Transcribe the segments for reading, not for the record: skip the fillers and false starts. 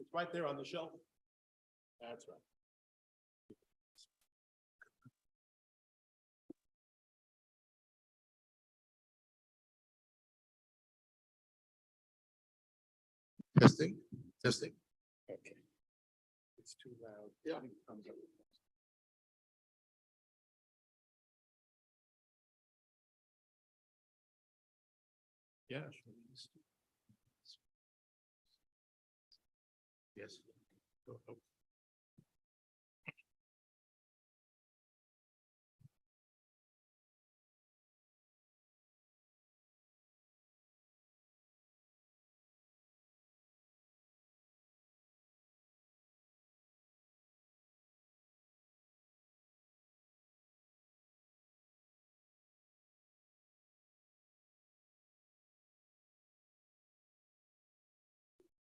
It's right there on the shelf. That's right. Testing, testing. Okay. It's too loud. Yeah. Thumbs up. Yeah. Sure. Yes. Go.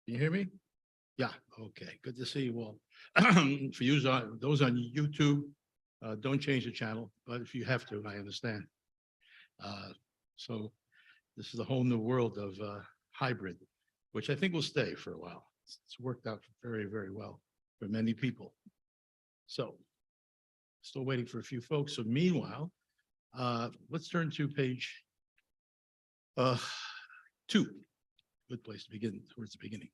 Can you hear me? Yeah, okay, good to see you all. For you, those on YouTube, don't change the channel, but if you have to, I understand. So this is a whole new world of hybrid, which I think will stay for a while. It's worked out very, very well for many people. So still waiting for a few folks. So meanwhile, let's turn to page 2. Good place to begin, towards the beginning.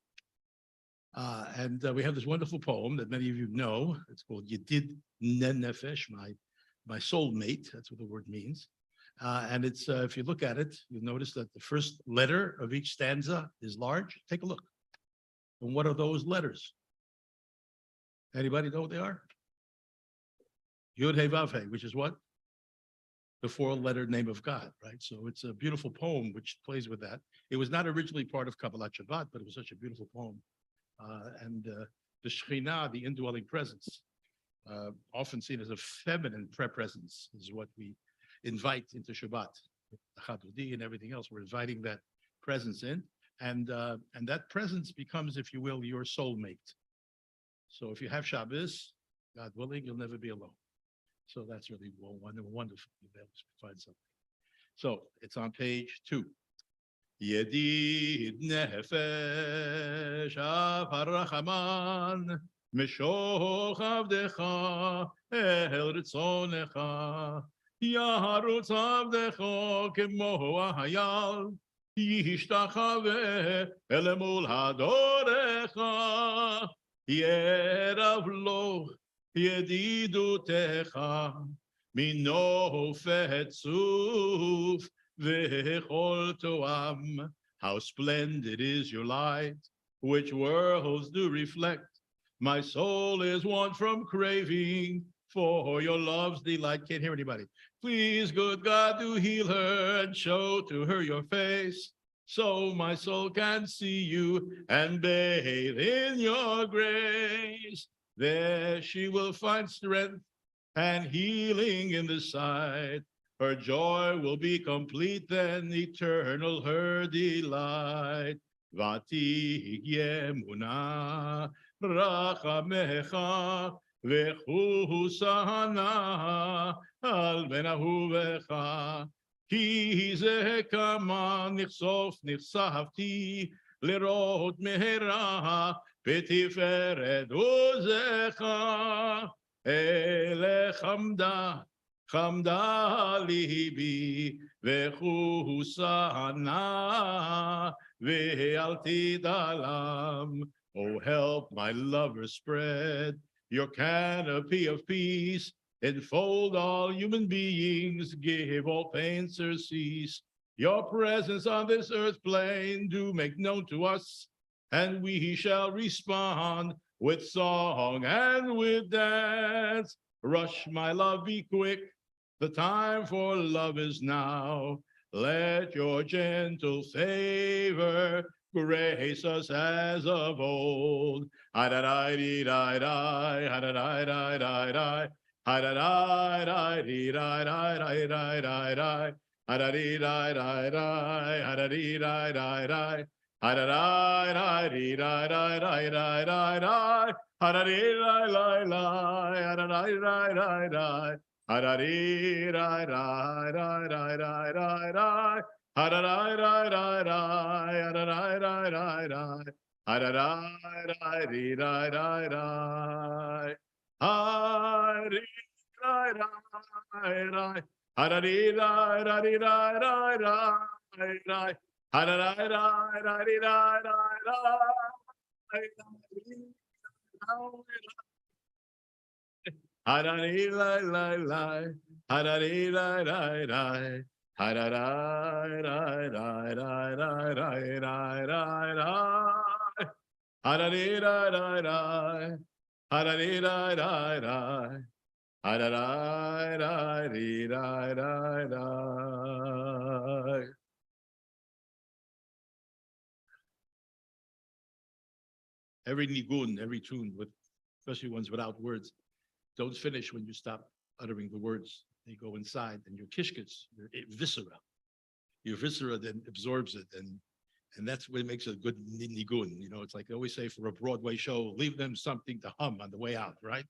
And we have this wonderful poem that many of you know. It's called Yedid Nefesh, my soulmate. That's what the word means. And it's if you look at it, you'll notice that the first letter of each stanza is large. Take a look. And what are those letters? Anybody know what they are? Yud He Vav He, which is what? The 4-letter name of God, right? So it's a beautiful poem which plays with that. It was not originally part of Kabbalat Shabbat, but it was such a beautiful poem. And the Shekhinah, the indwelling presence, often seen as a feminine presence, is what we invite into Shabbat. The Chadudi and everything else, we're inviting that presence in, and that presence becomes, if you will, your soulmate. So if you have Shabbos, God willing, you'll never be alone. So that's really wonderful. You'll be able to find something. So it's on page 2. Yedid nefesh harachaman mishoch avdecha el ritzonecha yarutz avdecha kemo hayal yishtachave el mul hadorecha yerav lo yedidutecha mino fetzuf v'chol toam. How splendid is your light, which worlds do reflect. My soul is one from craving for your love's delight. Can't hear anybody. Please, good God, do heal her and show to her your face, so my soul can see you and bathe in your grace. There she will find strength and healing in the sight. Her joy will be complete, then eternal her delight. Vati yemuna rachamecha v'chusana al benahuvecha. Ki ze kama nichsof nichsafti lirot mehera betiferet uzecha ele chamda. Chamda libi v'chusana v'alti dalam. Oh, help my lover spread your canopy of peace. Enfold all human beings, give all pain surcease. Your presence on this earth plane do make known to us, and we shall respond with song and with dance. Rush, my love, be quick. The time for love is now. Let your gentle favor grace us as of old. Hi-da-di-di-di-di, hi-da-di-di-di-di, hi-da-di-di-di-di, hi-da-di-di-di-di, hi-da-di-di-di-di, hi-da-di-di-di-di, hi-da-di-di-di-di, ha-da-di-di-di-di-di, ha-da-di-di-di-di-di, Hari-rai-rai-ri-rai-rai-rai. Hari-rai-rai-rai. Hari-rai-rai-rai-rai-rai. Hari-rai-rai-rai-rai-rai. Hari-rai-rai-rai-rai. Hari-rai-rai-rai-rai. Hari-rai-rai-rai-rai-rai-rai-rai-rai. Hari-rai-rai-rai. Hari-rai-rai-rai. Hari-rai-rai-rai-rai. Every nigun, every tune, with especially ones without words, don't finish when you stop uttering the words. They go inside, and your kishkits, your viscera then absorbs it, and that's what makes it a good nigun. You know, it's like I always say for a Broadway show, leave them something to hum on the way out, right?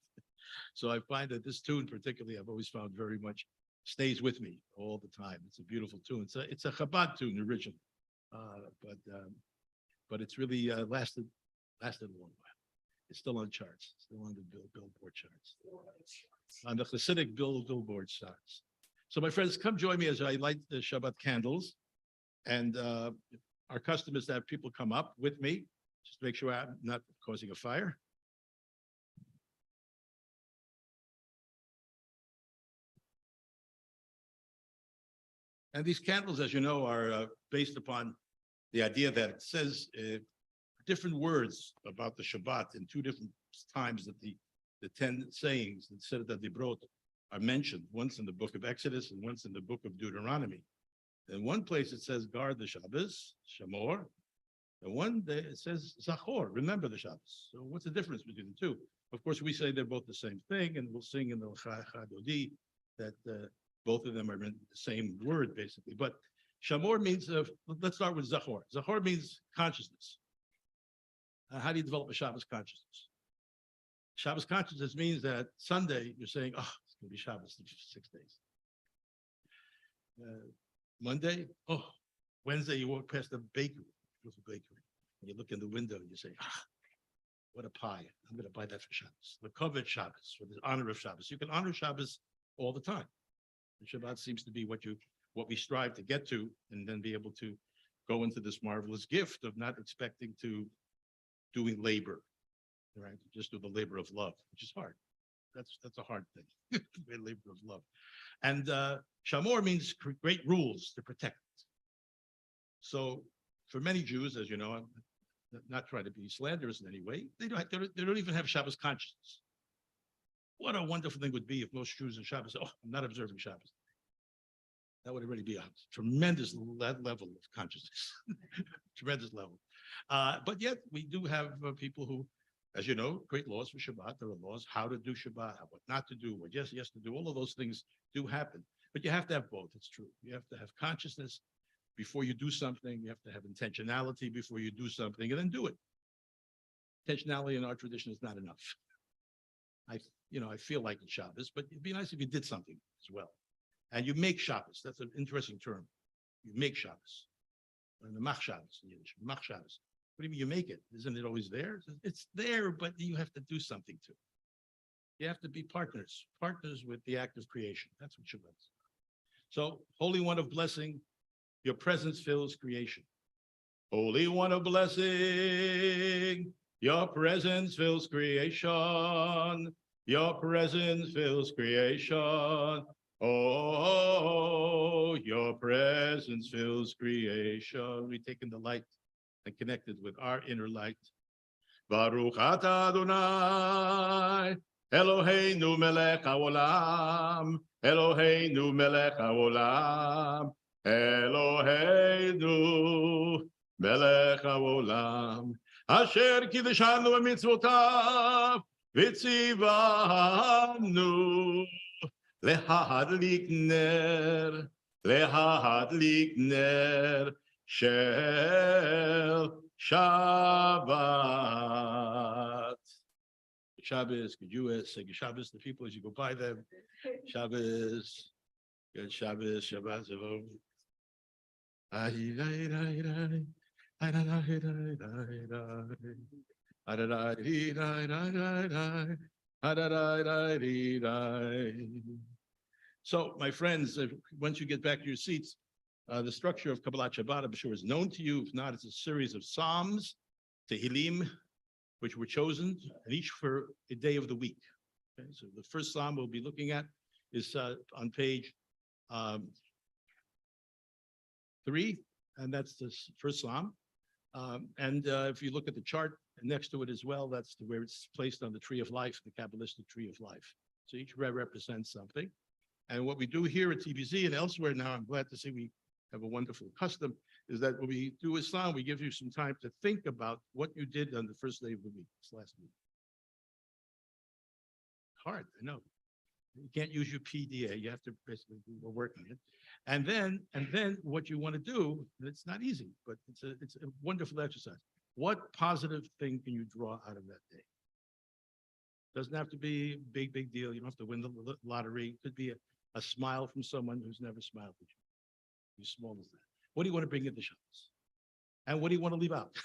So I find that this tune, particularly, I've always found very much stays with me all the time. It's a beautiful tune. It's a Chabad tune originally, but it's really lasted a long while. It's still on charts, still on the Billboard charts, on the Hasidic Billboard charts. So my friends, come join me as I light the Shabbat candles, and our custom is to have people come up with me, just to make sure I'm not causing a fire. And these candles, as you know, are based upon the idea that it says different words about the Shabbat in two different times that the 10 sayings that said that they brought are mentioned, once in the book of Exodus and once in the book of Deuteronomy. In one place it says guard the Shabbos, Shamor, and one day it says Zachor, remember the Shabbos. So what's the difference between the two? Of course, we say they're both the same thing, and we'll sing in the Chadodi that both of them are in the same word, basically. But Shamor means, let's start with Zachor. Zachor means consciousness. How do you develop a Shabbos consciousness? Shabbos consciousness means that Sunday you're saying, oh, it's going to be Shabbos in 6 days. Monday, oh, Wednesday you walk past a bakery, beautiful bakery, and you look in the window and you say, what a pie. I'm going to buy that for Shabbos. The covet Shabbos, for the honor of Shabbos. You can honor Shabbos all the time. And Shabbat seems to be what we strive to get to, and then be able to go into this marvelous gift of not expecting to doing labor, right? Just do the labor of love, which is hard. That's a hard thing, labor of love. And Shamor means great rules to protect. So for many Jews, as you know, I'm not trying to be slanderous in any way, they don't even have Shabbos consciousness. What a wonderful thing would be if most Jews in Shabbos say, oh, I'm not observing Shabbos. That would already be a tremendous level of consciousness, tremendous level. But yet we do have people who, as you know, create laws for Shabbat. There are laws how to do Shabbat, what not to do, what yes to do. All of those things do happen. But you have to have both. It's true. You have to have consciousness before you do something. You have to have intentionality before you do something, and then do it. Intentionality in our tradition is not enough. I feel like it's Shabbos, but it'd be nice if you did something as well. And you make Shabbos. That's an interesting term. You make Shabbos. And the Mach Shabbos in Yiddish. Mach Shabbos. What do you mean you make it? Isn't it always there? It's there, but you have to do something to it. You have to be partners with the act of creation. That's what Shabbat is. So, Holy One of Blessing, your presence fills creation. Holy One of Blessing, your presence fills creation. Your presence fills creation. Oh, your presence fills creation. We take in the light and connected with our inner light. Baruch atah Adonai, Eloheinu melech haolam, Eloheinu melech haolam, Eloheinu melech haolam, asher kiddushanu b'mitzvotav, v'tzivanu להדליק נר של Shabbat. Shabbos, good Jewish, say good Shabbos to people as you go by them. Shabbos, good Shabbos, Shabbat Shalom. So, my friends, once you get back to your seats, the structure of Kabbalat Shabbat, I'm sure, is known to you. If not, it's a series of Psalms, Tehillim, which were chosen, and each for a day of the week. Okay, so the first Psalm we'll be looking at is on page 3, and that's the first Psalm. And if you look at the chart next to it as well, that's where it's placed on the tree of life, the Kabbalistic tree of life. So each represents something. And what we do here at TBZ and elsewhere now, I'm glad to see we have a wonderful custom, is that when we do Islam, we give you some time to think about what you did on the first day of the week, this last week. Hard, I know. You can't use your PDA. You have to basically do the work on it. And then what you want to do, and it's not easy, but it's a wonderful exercise. What positive thing can you draw out of that day? Doesn't have to be a big deal. You don't have to win the lottery. It could be a smile from someone who's never smiled at you. As small as that. What do you want to bring into Shabbos? And what do you want to leave out?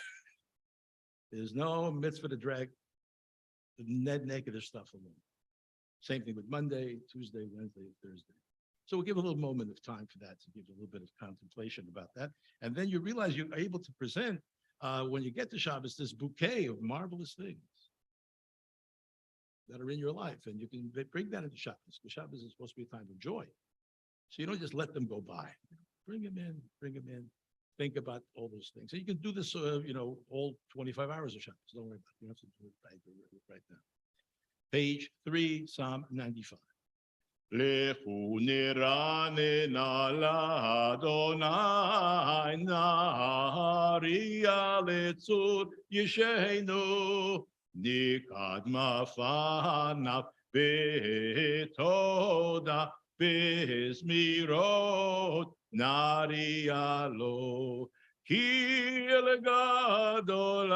There's no mitzvah to drag the negative stuff along. Same thing with Monday, Tuesday, Wednesday, Thursday. So we'll give a little moment of time for that to give you a little bit of contemplation about that. And then you realize you're able to present, when you get to Shabbos, this bouquet of marvelous things that are in your life. And you can bring that into Shabbos, because Shabbos is supposed to be a time of joy. So you don't just let them go by. Bring them in, think about all those things. So you can do this, all 25 hours of Shabbos. Don't worry about it. You don't have to do it right now. Page 3, Psalm 95. Lechu niranena l'Adonai nahariya letzur yishenu nikadma fanav betoda bizmirot nariya lo ki el-gadol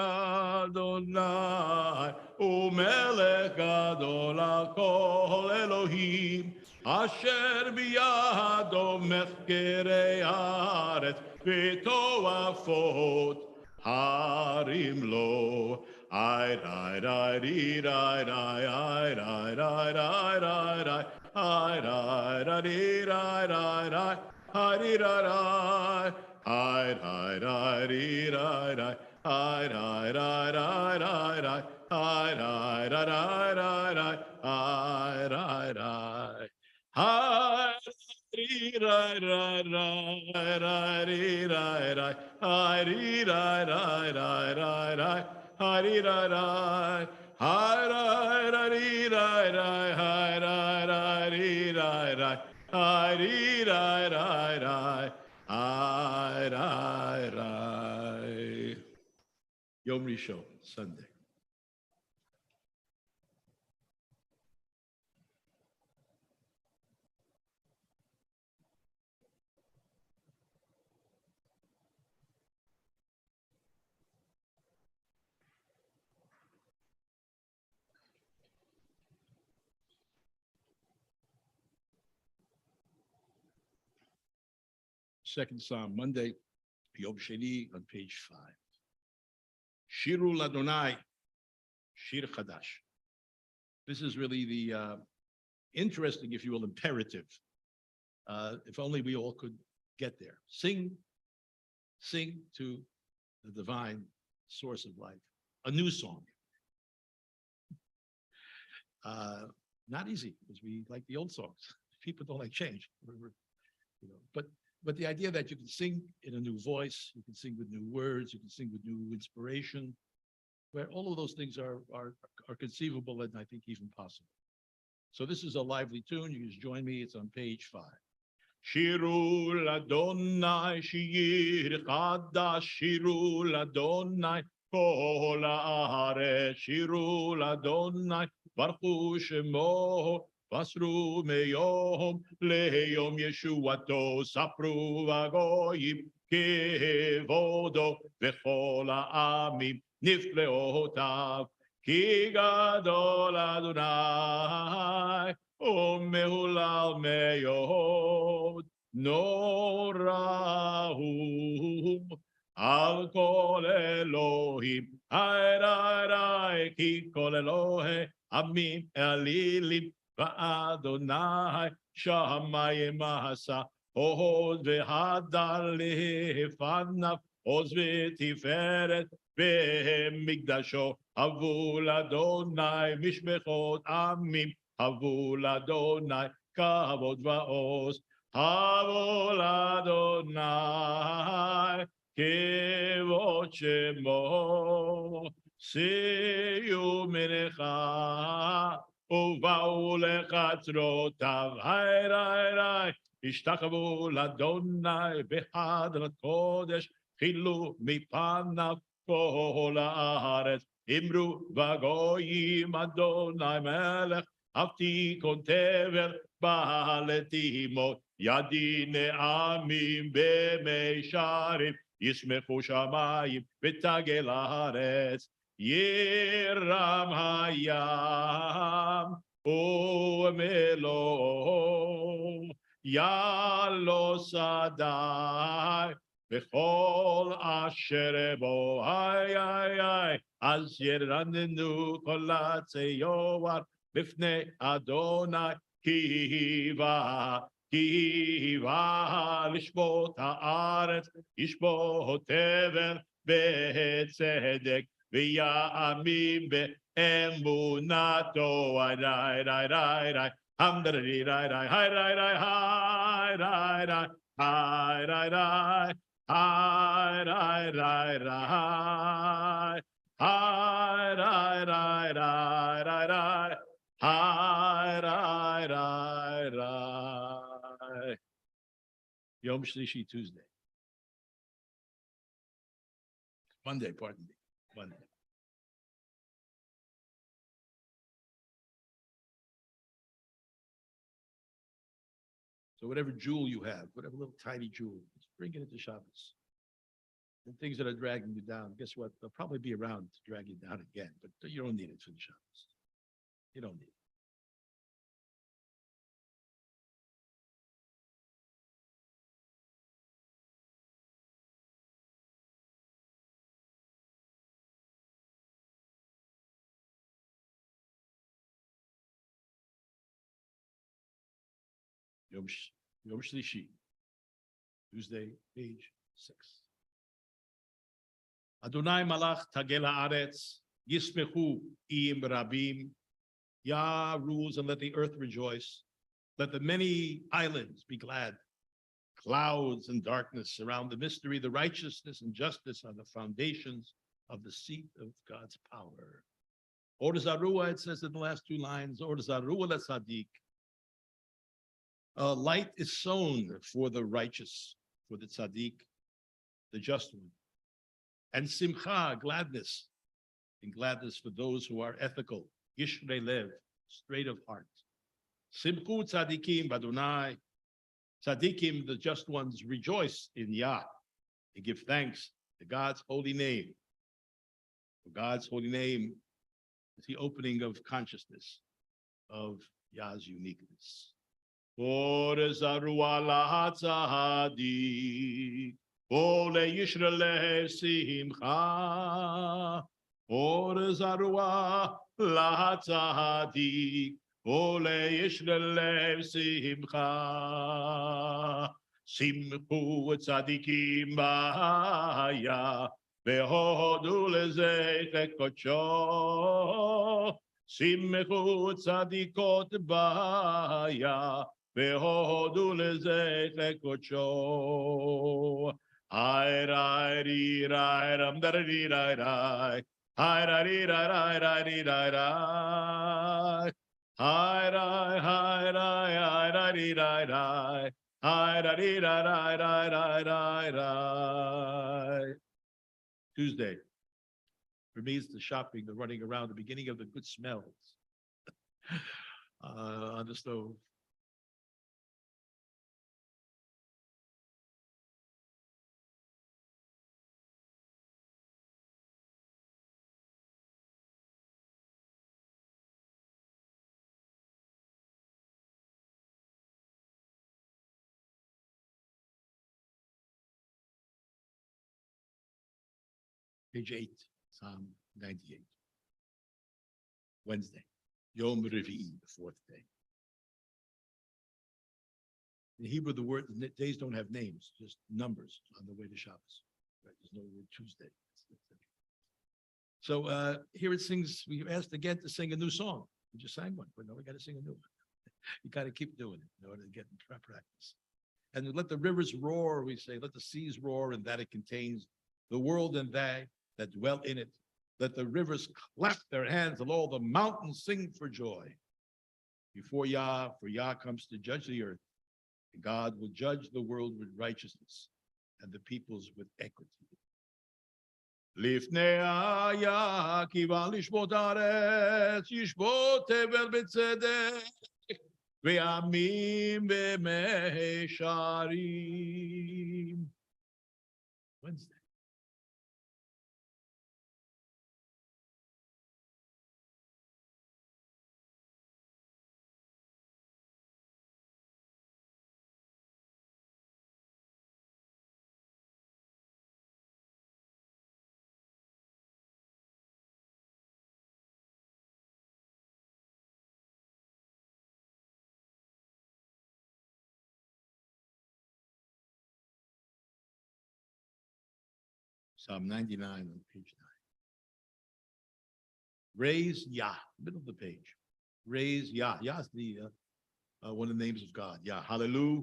Adonai umelech gadol kol Elohim Asher biyado mechkerei haaretz v'toafot harim lo. Ay, ay, ay, ay, ay, ay, ay, ay, ay, ay, ay, Hi, ri rai rai rai rai ri rai rai, hi ri rai rai rai rai rai, hi ri rai rai, hi rai rai ri rai rai, hi rai rai ri rai rai, hi ri rai rai rai, hi rai rai. Yom Rishon, Sunday. Second Psalm, Monday, Yom Sheni, on page 5. Shiru Ladonai, Shir Chadash. This is really the interesting, if you will, imperative. If only we all could get there. Sing to the divine source of life. A new song. Not easy, because we like the old songs. People don't like change. But the idea that you can sing in a new voice, you can sing with new words, you can sing with new inspiration, where all of those things are conceivable and I think even possible. So this is a lively tune. You just join me. It's on page 5. Shiru l'Adonai shir chadash, shiru l'Adonai kol haaretz, shiru l'Adonai baruchu shemo. Vasru meyom leyom Yeshuato sapru vagoyim kevodo v'chol ha'amim nifleotav ki gadol Adonai umehulal meyod norahu Al kol Elohim, ay, ay, ay, ki kol Elohe, amim elilim, va'adonai, shamayim asa, oz v'hadar lefanav, oz v'tiferet, v'migdasho, avul Adonai, mishmechot amim, avul Adonai, kavod va'oz, avul Adonai, Kevod Shemo, Seyu Menecha, Uvau Lechatzrotav, Hai, Rai, Rai, Ishtachavu Ladonai, Behadrat Kodesh, Chilu Mipanav, Kol Haaretz, Imru Vagoyim Adonai Melech, Avti Kontever, Baletimo, Yadine Amim Bemesharim, ישמחו שמיים ותגל הארץ, ירם הים ומלואו, יעלו שדי וכל אשר בו, איי איי איי, אז ירננו כל עצי יוהר לפני אדוני, כי בא כי בא לשפוט הארץ, ישפוט תבל בצדק, ויאמין באמונתו. ריי ריי ריי ריי ריי, המדרי ריי ריי, היי ריי ריי, היי ריי ריי, היי ריי ריי, היי ריי ריי ריי, היי ריי ריי ריי ריי ריי, היי ריי ריי ריי. Yom Shlishi, Tuesday. Monday, pardon me. Monday. So whatever jewel you have, whatever little tiny jewel, just bring it into Shabbos. And things that are dragging you down, guess what? They'll probably be around to drag you down again, but you don't need it for the Shabbos. You don't need it. Yom Shlishi, Tuesday, page 6. Adonai Malach Tagel Haaretz, Yismechu Im Rabim. Yah rules and let the earth rejoice. Let the many islands be glad. Clouds and darkness surround the mystery, the righteousness and justice are the foundations of the seat of God's power. Or Zarua, it says in the last two lines, Or Zarua le Sadiq. Light is sown for the righteous, for the tzaddik, the just one. And simcha, gladness, and gladness for those who are ethical, yishrei lev, straight of heart. Simchu tzaddikim badunai, tzaddikim, the just ones, rejoice in Yah. They give thanks to God's holy name. For God's holy name is the opening of consciousness of Yah's uniqueness. Or zarua lahatzadik, ole yishrele simcha. Or zarua lahatzadik, ole yishrele simcha. Simchu tzadikim ba'aya, vehodu lezeh kodsho. Simchu tzadikot ba'aya, Vehodu lezech kocho. Hai rai ri rai ram dar ri rai rai. Hai rai ri rai rai rai ri rai rai. Hai rai ri rai rai. Hai rai ri rai rai rai rai rai rai. Tuesday. For me, it's the shopping, the running around, the beginning of the good smells on the stove. Page 8, Psalm 98. Wednesday, Yom Revi'i, the fourth day. In Hebrew, the days don't have names, just numbers on the way to Shabbos. Right? There's no word Tuesday. So here it sings, we asked again to sing a new song. We just sang one, but no, we got to sing a new one. You got to keep doing it in order to get in practice. And let the rivers roar, we say, let the seas roar, and that it contains the world and they that dwell in it. Let the rivers clap their hands, and all the mountains sing for joy. Before Yah, for Yah comes to judge the earth. God will judge the world with righteousness and the peoples with equity. לפני היה כיוון לשפוט הארץ, ישפוט תבל בצדק, וימים במישרים. Wednesday. Psalm 99 on page 9. Raise Yah, middle of the page. Raise Yah. Yah is the one of the names of God. Yah. Hallelujah.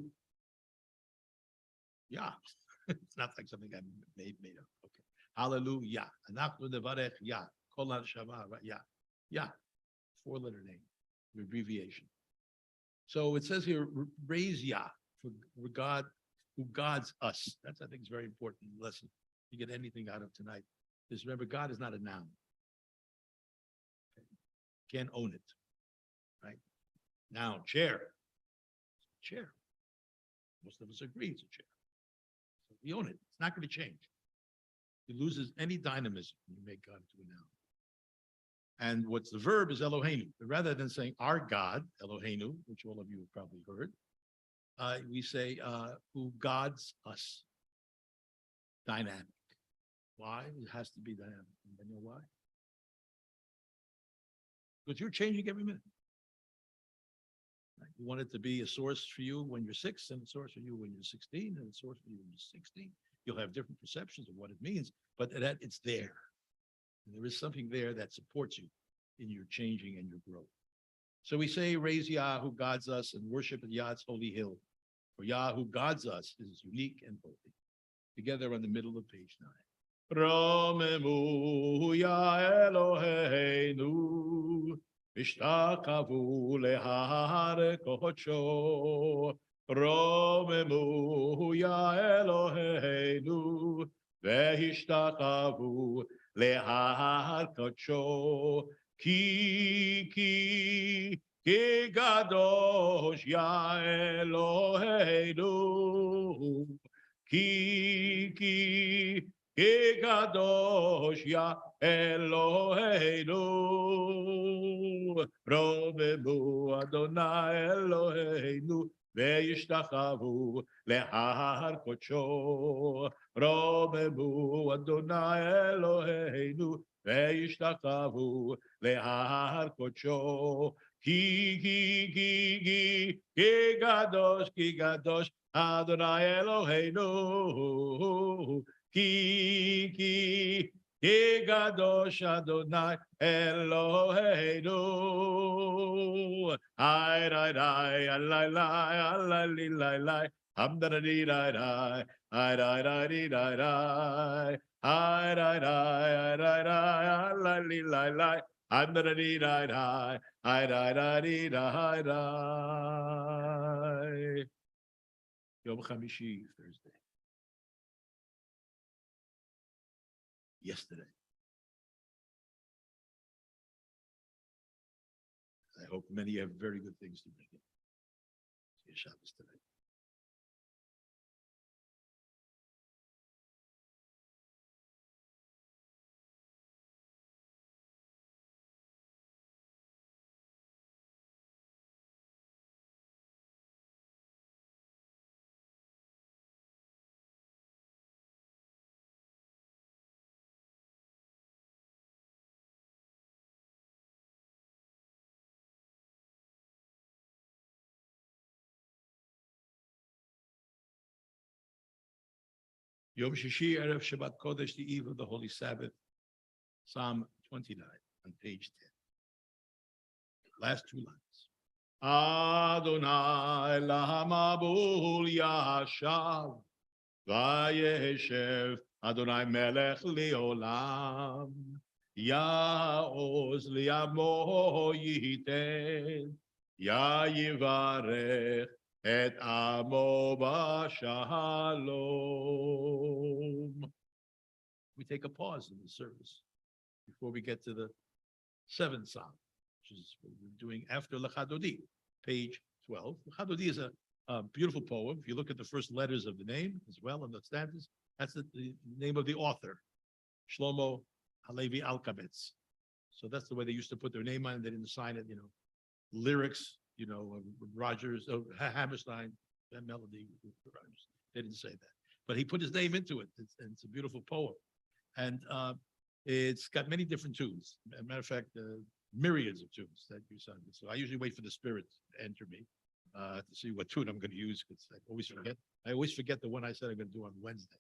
Yah. It's not like something I made up. Okay. Hallelujah. Anachnu nevarech Yah. Kol hashama Yah. Yah. Four-letter name, abbreviation. So it says here, raise Yah for God who guards us. That's, I think, is very important lesson. You get anything out of tonight is remember, God is not a noun. Okay. Can't own it, right? Now, chair. Most of us agree it's a chair. So we own it. It's not going to change. It loses any dynamism when you make God into a noun. And what's the verb is Eloheinu. But rather than saying our God, Eloheinu, which all of you have probably heard, we say who guards us. Dynamic. Why? It has to be dynamic. You know why? Because you're changing every minute. Right? You want it to be a source for you when you're 6, and a source for you when you're 16, and a source for you when you're 60. You'll have different perceptions of what it means, but that it's there. And there is something there that supports you in your changing and your growth. So we say, raise Yah who guards us and worship at Yah's holy hill. For Yah who guards us is unique and holy. Together on the middle of page 9. רוממו יא אלוהינו, השתחוו להר קודשו. רוממו יא אלוהינו, והשתחוו להר קודשו. כי קדוש יא אלוהינו. כי קדוש יא אלוהינו, רוממו אדוני אלוהינו, וישתחוו להר קודשו. רוממו אדוני אלוהינו, וישתחוו להר קודשו. כי קדוש אדוני אלוהינו, כי קדוש אדוני אלוהינו. איי ריי ריי איי ליי איי לי ליי ליי אמדרדי ריי ריי איי ריי ריי ריי ריי איי ריי ריי איי ריי ריי איי לי ליי ליי אמדרדי ריי ריי איי ריי ריי ריי ריי. Yom Chamishi, Thursday. Yesterday. I hope many have very good things to bring in. See you Shabbos tonight. Yom Shishi Erev Shabbat Kodesh, the eve of the Holy Sabbath, Psalm 29 on page 10. Last two lines. Adonai lahamabul yashav vayeshev Adonai melech leolam Ya'oz li'amo yiten Yayivarech et amo b'shalom. We take a pause in the service before we get to the seventh psalm, which is what we're doing after Lechadodi, page 12. Lechadodi is a beautiful poem. If you look at the first letters of the name as well in the stanzas, that's the name of the author, Shlomo Halevi Alkabetz. So that's the way they used to put their name on it. They didn't sign it, lyrics, Rogers, Hammerstein, that melody, they didn't say that. But he put his name into it. It's a beautiful poem. And it's got many different tunes. As a matter of fact, myriads of tunes that you sung. So I usually wait for the spirit to enter me to see what tune I'm going to use, because I always forget. I always forget the one I said I'm going to do on Wednesday.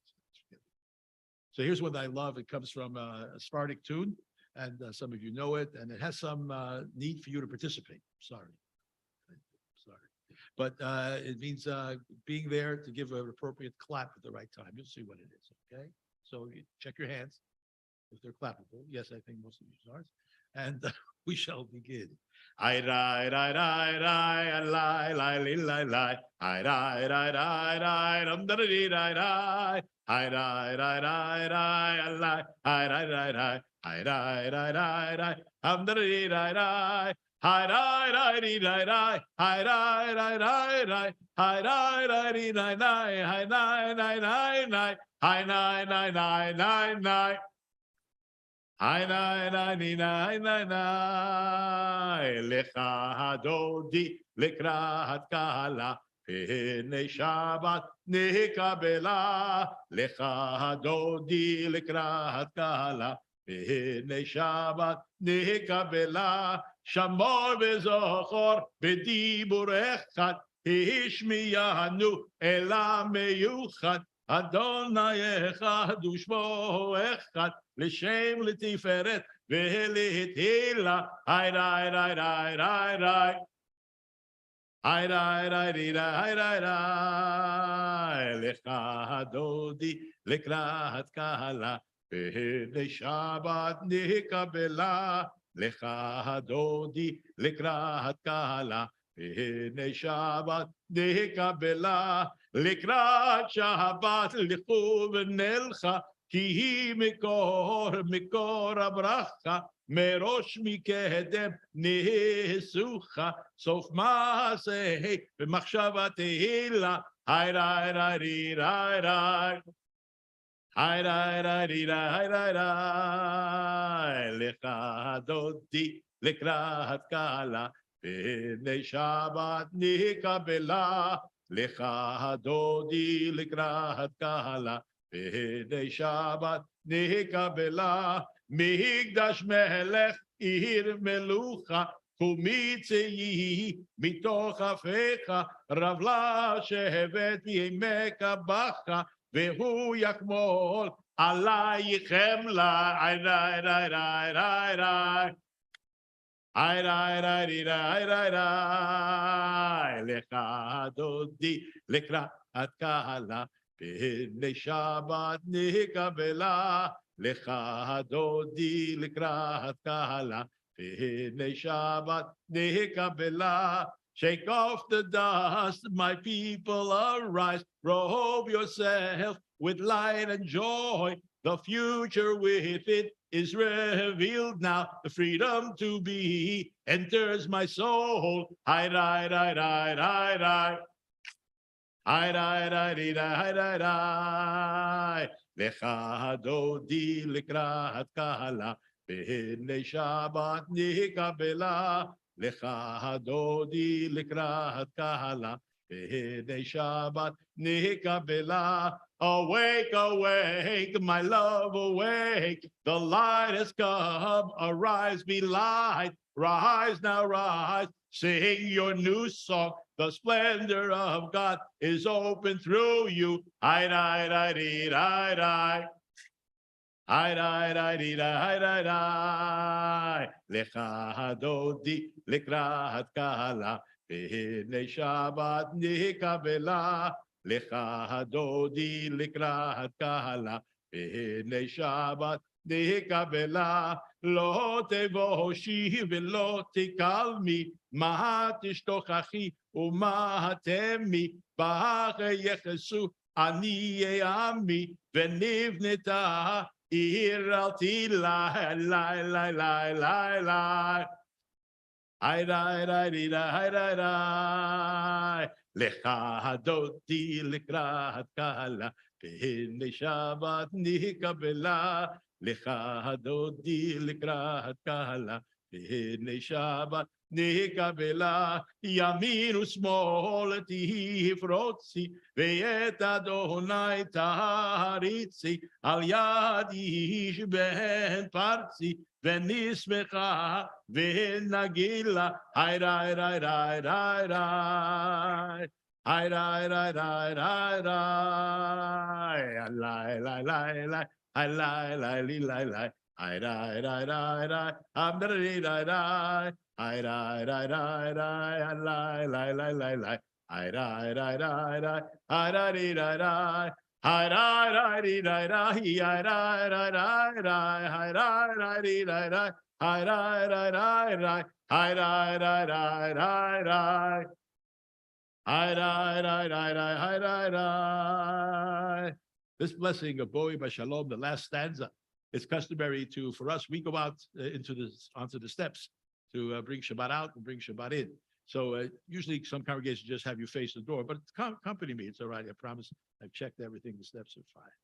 So here's one that I love. It comes from a Sephardic tune, and some of you know it, and it has some need for you to participate. Sorry. But it means being there to give an appropriate clap at the right time. You'll see what it is, okay? So you check your hands if they're clappable. Yes, I think most of you are. And we shall begin. I rai rai rai rai rai rai rai rai rai I rai rai rai rai dum da dee rai rai I rai rai rai rai rai I rai rai rai I rai rai rai rai da dee rai rai I rai rai dee rai rai I rai rai rai rai I rai rai dee rai rai I rai rai rai rai I rai rai rai rai rai Hi, nai, nai, nai, nai, nai, lecha dodi, lekrat kala, pene Shabbat nekabela, lecha dodi, lekrat kala, pene Shabbat nekabela, shamor bezochor, bedibur echad, ishmiyanu, elam meyuchad, Adonai echad ushmo echad, L'shem l'tiferet v'l'hitila, ay rai rai rai rai rai, ay rai rai rai rai rai rai, lecha dodi lekrat kala, v'hene Shabbat nikabela, lecha dodi lekrat kala, v'hene Shabbat nikabela, lekrat Shabbat lichu v'nelcha, כי היא מקור הברכה, מראש מקדם נהסוכה, סוף מעשה במחשבה תהילה, היי רי רי רי רי רי, היי רי רי רי רי רי רי, לך דודי לקראת קהלה, בני שבת נקבלה, לך דודי לקראת קהלה, B'nei Shabbat nikabela, migdash melech ir melucha, kumitzeyi mitoch afecha, ravla shevet yemeka bacha, vehu yakmol alayichem la, ay rai rai rai rai rai, ay rai rai rai rai rai, lecha dodi lekrat kahala, B'nei Shabbat nikabela, lecha dodi lekrat kahala. B'nei Shabbat nikabela, shake off the dust, my people arise. Robe yourself with light and joy. The future with it is revealed now. The freedom to be enters my soul. Hi, rai, rai, rai, rai, rai. Hi, rai, rai, rai, rai, rai. Lecha dodi lekrat kahala, b'nei Shabbat nikabela. Lecha dodi lekrat kahala, b'nei Shabbat nikabela. Awake, awake, my love, awake. The light has come. Arise, be light. Rise now, rise. Sing your new song. The splendor of God is open through you. I, I, dee, I. I, Lecha hadodi likrat kala. V'hinei Shabbat nikabela. Lecha hadodi likrat kala. V'hinei Shabbat nikabela. Lo tevoshi v'lo tikalmi. Ma tishtochachi u'ma hatemi. B'ach yechesu ani ami v'nivneta. Iralti lai lai lai lai lai lai. Ai rai rai ri rai rai rai. Lecha hadoti likrat kala. V'hinei Shabbat nikabela. Lecha hadoti likrat kala. V'hinei Shabbat nikabela. Yamin u'smol tifrotzi. Ve'et Adonai taharitzi. Al yad ish ben parzi. Venismecha venagila. Hai rai rai rai rai rai. Hai rai rai rai rai rai. Lai lai lai lai. Hai lai lai li lai lai. Hai rai rai rai rai. Am da ri rai rai. Hai rai rai rai rai. Lai lai lai lai lai. Hai rai rai rai rai. Hai rai ri rai rai. Hi rai rai ri rai rai. Hi rai rai rai rai. Hi rai rai ri rai rai. Hi rai rai rai rai. Hi rai rai rai rai rai. Hi rai rai rai rai. Hi rai rai. This blessing of Boi Bashalom, the last stanza, it's customary for us. We go out onto the steps to bring Shabbat out and bring Shabbat in. So usually some congregations just have you face the door, but accompany me. It's all right. I promise. I've checked everything. The steps are fine.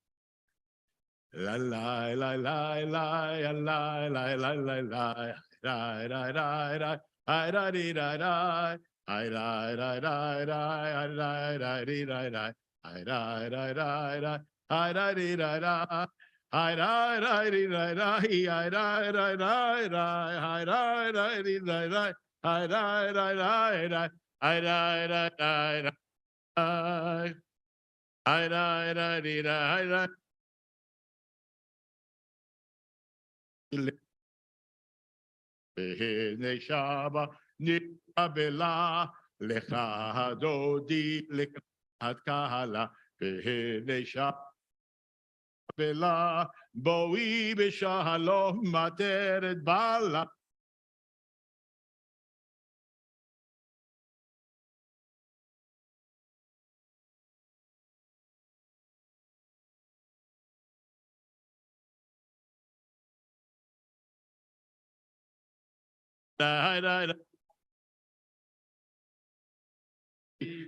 La la la la la la la la la la la la la la la. I da dee da da. I da da da da. I da da dee da da. I da da da da. I da dee da da. I da da dee da da. I da da da da. I da da dee da da. I da da da da. I da da da da. I da da dee da da. V'hinei Shabbat nikabela. Lecha hadodi likrat kala. V'hinei Shabbat bela. Boi b'shalom materet bala.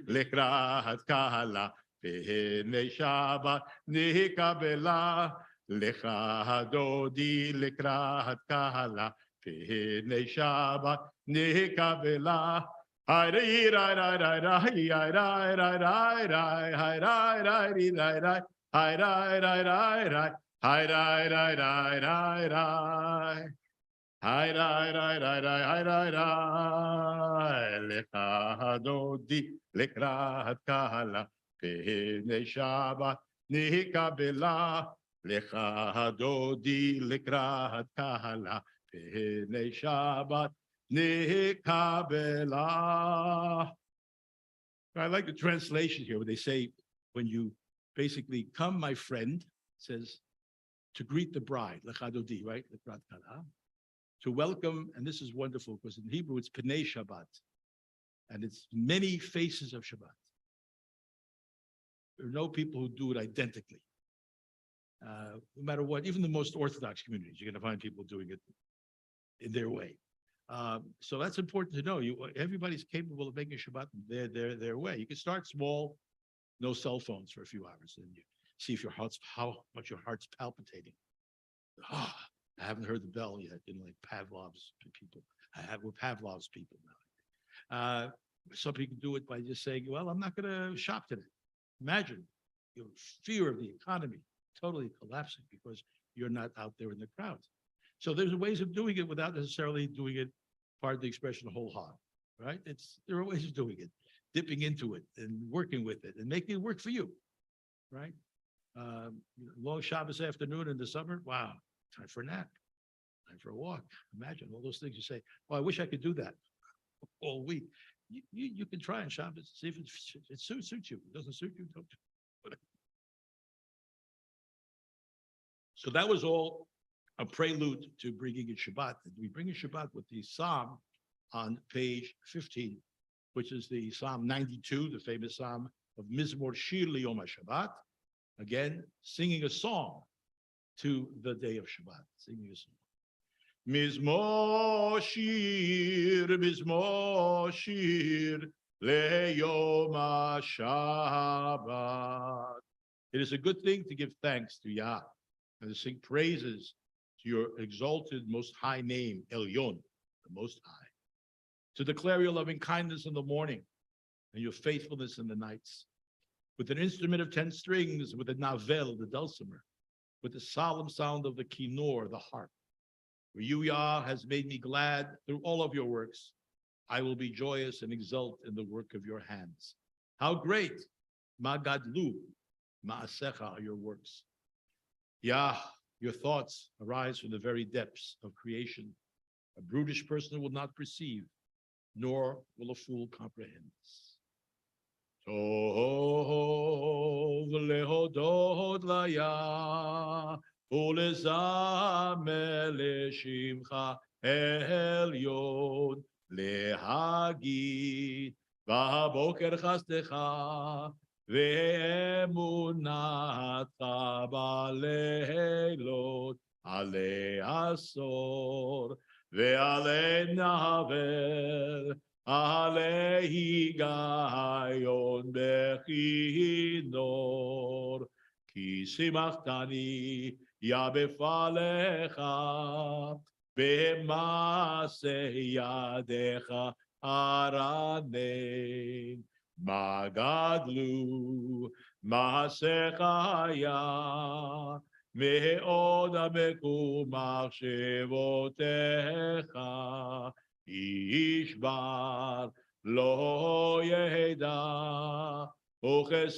Likrat kala. V'hinei Shabbat nikabela. Lecha hadodi likrat kala. V'hinei Shabbat nikabela. Hi ri rai rai rai rai. Hi rai rai rai rai. Hi rai rai ri rai rai. Hi rai rai rai rai. Hi rai rai rai rai rai. Hi rai rai rai rai. Hi rai rai. Lecha hadodi likrat kala. V'hinei Shabbat nikabela. Lecha hadodi likrat kala. V'hinei Shabbat nikabela. I like the translation here where they say, when you basically come, my friend, says to greet the bride, lechadodi, right? Likrat kala. To welcome, and this is wonderful because in Hebrew it's Pnei Shabbat, and it's many faces of Shabbat. There are no people who do it identically. No matter what, even the most Orthodox communities, you're going to find people doing it in their way. So that's important to know. Everybody's capable of making Shabbat their way. You can start small, no cell phones for a few hours, and you see if how much your heart's palpitating. I haven't heard the bell yet, like Pavlov's people. We're Pavlov's people now. Some people do it by just saying, well, I'm not going to shop today. Imagine your fear of the economy totally collapsing because you're not out there in the crowds. So there's ways of doing it without necessarily doing it, pardon the expression, whole hog, right? There are ways of doing it, dipping into it and working with it and making it work for you, right? Long Shabbos afternoon in the summer, wow, time for a nap, time for a walk. Imagine all those things you say, oh, I wish I could do that all week. You can try on Shabbos, see if it suits you. It doesn't suit you, don't. So that was all a prelude to bringing in Shabbat. We bring in Shabbat with the Psalm on page 15, which is the Psalm 92, the famous Psalm of Mizmor Shir Liyom HaShabbat. Again, singing a song to the day of Shabbat, singing a song. Mizmor Shir Liyom HaShabbat. It is a good thing to give thanks to Yah and to sing praises to your exalted most high name, Elyon, the most high. To declare your loving kindness in the morning and your faithfulness in the nights. With an instrument of 10 strings, with a navel, the dulcimer, with the solemn sound of the kinnor, the harp. For you, Yah, has made me glad through all of your works. I will be joyous and exult in the work of your hands. How great, Magadlu, Ma'asecha, are your works. Yah, your thoughts arise from the very depths of creation. A brutish person will not perceive, nor will a fool comprehend. Tov lehodot laya, ulezamer leshimcha elyon, lehagid b'haboker chastecha, ve'emunatcha b'leilot, ale asor, ve'ale navel, Alehi gayon bechinor, ki simachtani ya befalecha, b'maaseh yadecha aranein, magadlu maasecha ya, me'od abeku machshevotecha, Ishbar lo yeheda uchesil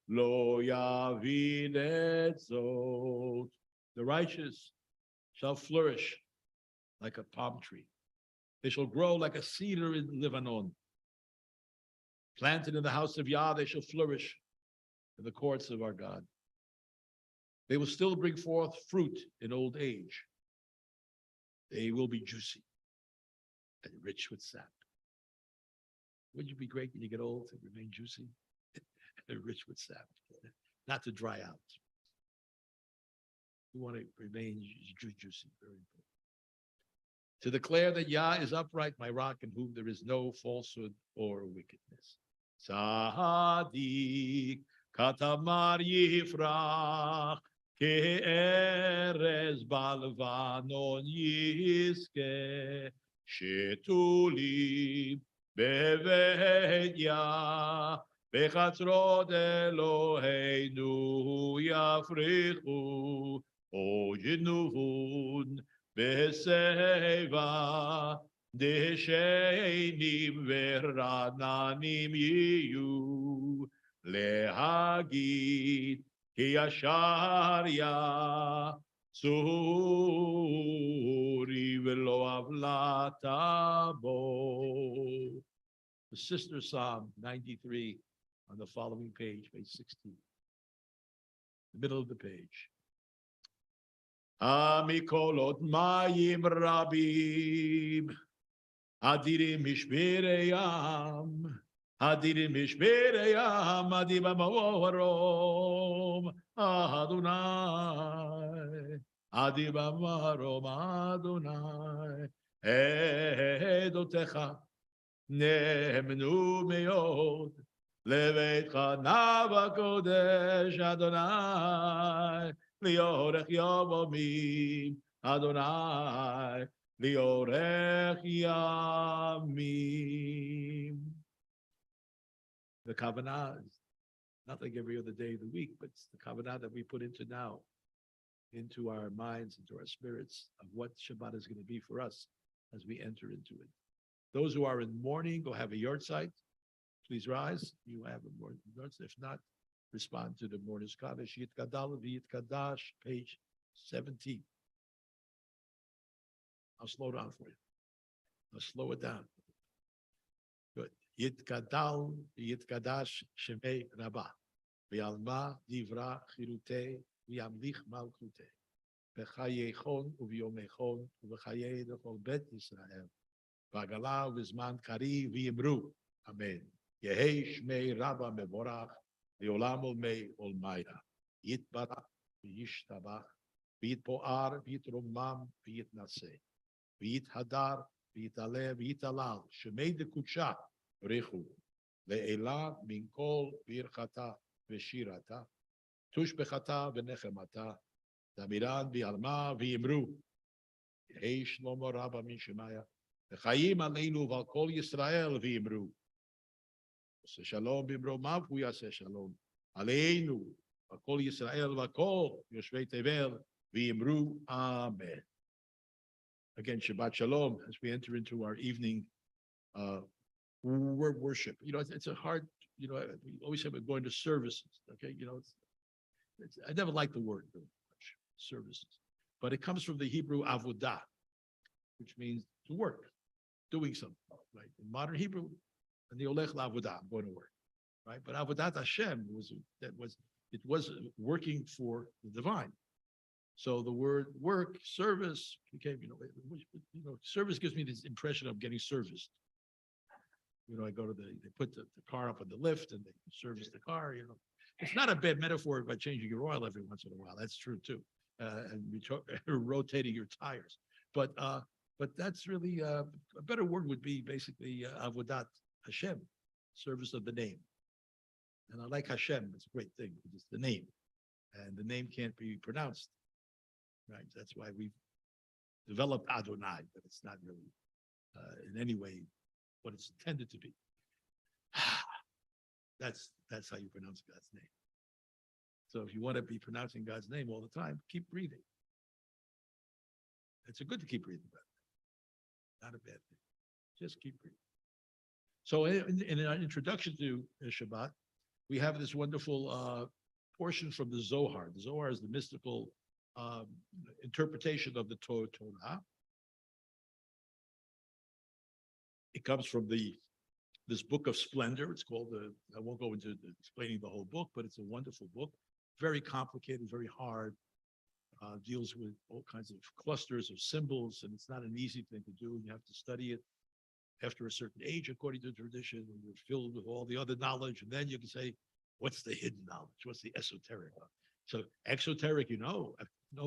lo yavin etzot. The righteous shall flourish like a palm tree. They shall grow like a cedar in Lebanon. Planted in the house of Yah, they shall flourish in the courts of our God. They will still bring forth fruit in old age. They will be juicy and rich with sap. Wouldn't it be great when you get old to remain juicy and rich with sap, not to dry out? You want to remain juicy, very important. To declare that Yah is upright, my rock, in whom there is no falsehood or wickedness. Sadik katamar yifrach, כארז בלבנון יזכה, שתולים בבית יה, בחצרות אלוהינו יפריחו, עוג'נון בשיבה, דשנים ורעננים יהיו, להגיד Ki Yasharya Suri velo avlatabo. The sister Psalm 93 on the following page, page 16. The middle of the page. Amikolot mayim rabim, adirim mishbereyam. Adirim mishbereyam, adim amarom, Adonai. Adim amarom, Adonai. Edotecha nemnu meod, leveitcha navakodesh, Adonai. Liorech yavomim, Adonai. Liorech yamim. The Kavanah not like every other day of the week, but it's the Kabbalah that we put into now, into our minds, into our spirits of what Shabbat is going to be for us as we enter into it. Those who are in mourning, go have a yard site. Please rise. You have a mourning yard site. If not, respond to the mourner's Kaddish. Yit Gadal V'Yit Kadash, page 17. I'll slow down for you. I'll slow it down. Good. Yit Gadal V'Yit Kadash Shemei Rabbah. V'Alma Divra Chirute V'Yamlich Malchute. V'Chayechon U'V'Yomechon U'V'Chayei L'Chol Bet Yisrael. V'Agala V'Zman Kari V'Yimru. Amen. Yehei Shmei Rabba Mevorach. V'Olam Olmei Olmayra. Yitbarach V'Yishtabach. V'Yitpoar V'Yitromam V'Yitnaseh. V'Yithadar V'Yitaleh V'Yitalal. Shemei Dekutsha Rechu. Le'ela Min Kol Birchata V'Shirata. Tushbechata V'Nechemata. Damiran V'Alma V'Yimru. Yehei Shlomo Rabba Min Shemaya. V'Chayim Aleinu V'Al Kol Yisrael V'Yimru. Shalom b'mromav hu yaseh shalom aleinu v'kol Yisrael v'kol yoshvei tevel v'yimru amen. Again, Shabbat Shalom as we enter into our evening worship. You know, it's a hard. You know, we always have it going to services. Okay, you know, I never liked the word very much, services, but it comes from the Hebrew avodah, which means to work, doing something. Right in modern Hebrew. And the Olech La'avodah, I'm going to work, right? But Avodat Hashem was working for the divine. So the word work, service became, service gives me this impression of getting serviced. You know, I go to they put the car up on the lift and they service the car, you know. It's not a bad metaphor by changing your oil every once in a while. That's true too. And rotating your tires. But that's really, a better word would be basically Avodat Hashem, service of the name. And I like Hashem, it's a great thing, because it's the name. And the name can't be pronounced. Right? That's why we've developed Adonai, but it's not really in any way what it's intended to be. That's how you pronounce God's name. So if you want to be pronouncing God's name all the time, keep breathing. It's a good to keep breathing, but not a bad thing. Just keep breathing. So in our introduction to Shabbat, we have this wonderful portion from the Zohar. The Zohar is the mystical interpretation of the Torah. It comes from this book of splendor. It's called I won't go into explaining the whole book, but it's a wonderful book. Very complicated, very hard. Deals with all kinds of clusters of symbols, and it's not an easy thing to do. You have to study it after a certain age, according to tradition, when you're filled with all the other knowledge, and then you can say, what's the hidden knowledge? What's the esoteric? So exoteric, know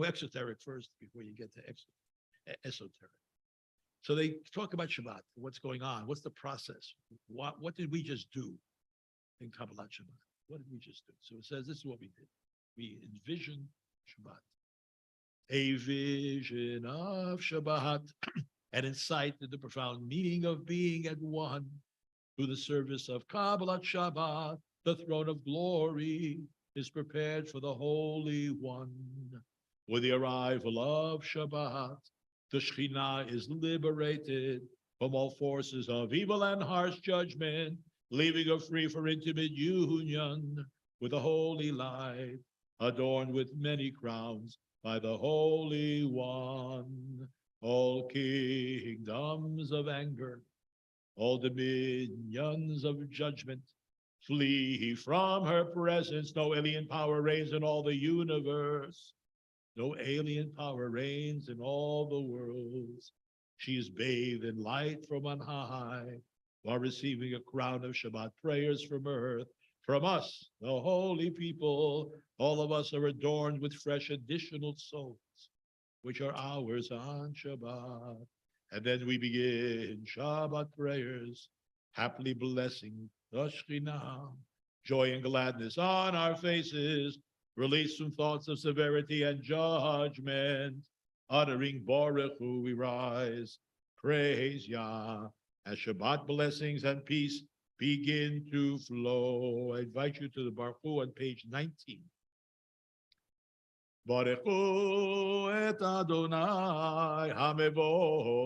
exoteric first before you get to esoteric. So they talk about Shabbat, what's going on, what's the process, what did we just do in Kabbalat Shabbat? What did we just do? So it says, this is what we did. We envisioned Shabbat. A vision of Shabbat. And insight into the profound meaning of being at one through the service of Kabbalat Shabbat. The throne of glory is prepared for the Holy One. With the arrival of Shabbat, the Shekhinah is liberated from all forces of evil and harsh judgment, leaving her free for intimate union with the holy light, adorned with many crowns by the Holy One. All kingdoms of anger, all dominions of judgment, flee from her presence. No alien power reigns in all the universe. No alien power reigns in all the worlds. She is bathed in light from on high, while receiving a crown of Shabbat prayers from earth. From us, the holy people, all of us are adorned with fresh additional souls, which are ours on Shabbat. And then we begin Shabbat prayers, happily blessing the Shekhinah, joy and gladness on our faces, release from thoughts of severity and judgment, uttering Baruch Hu, we rise, praise Yah, as Shabbat blessings and peace begin to flow. I invite you to the Baruch Hu on page 19. Baruchu et Adonai hamevorach.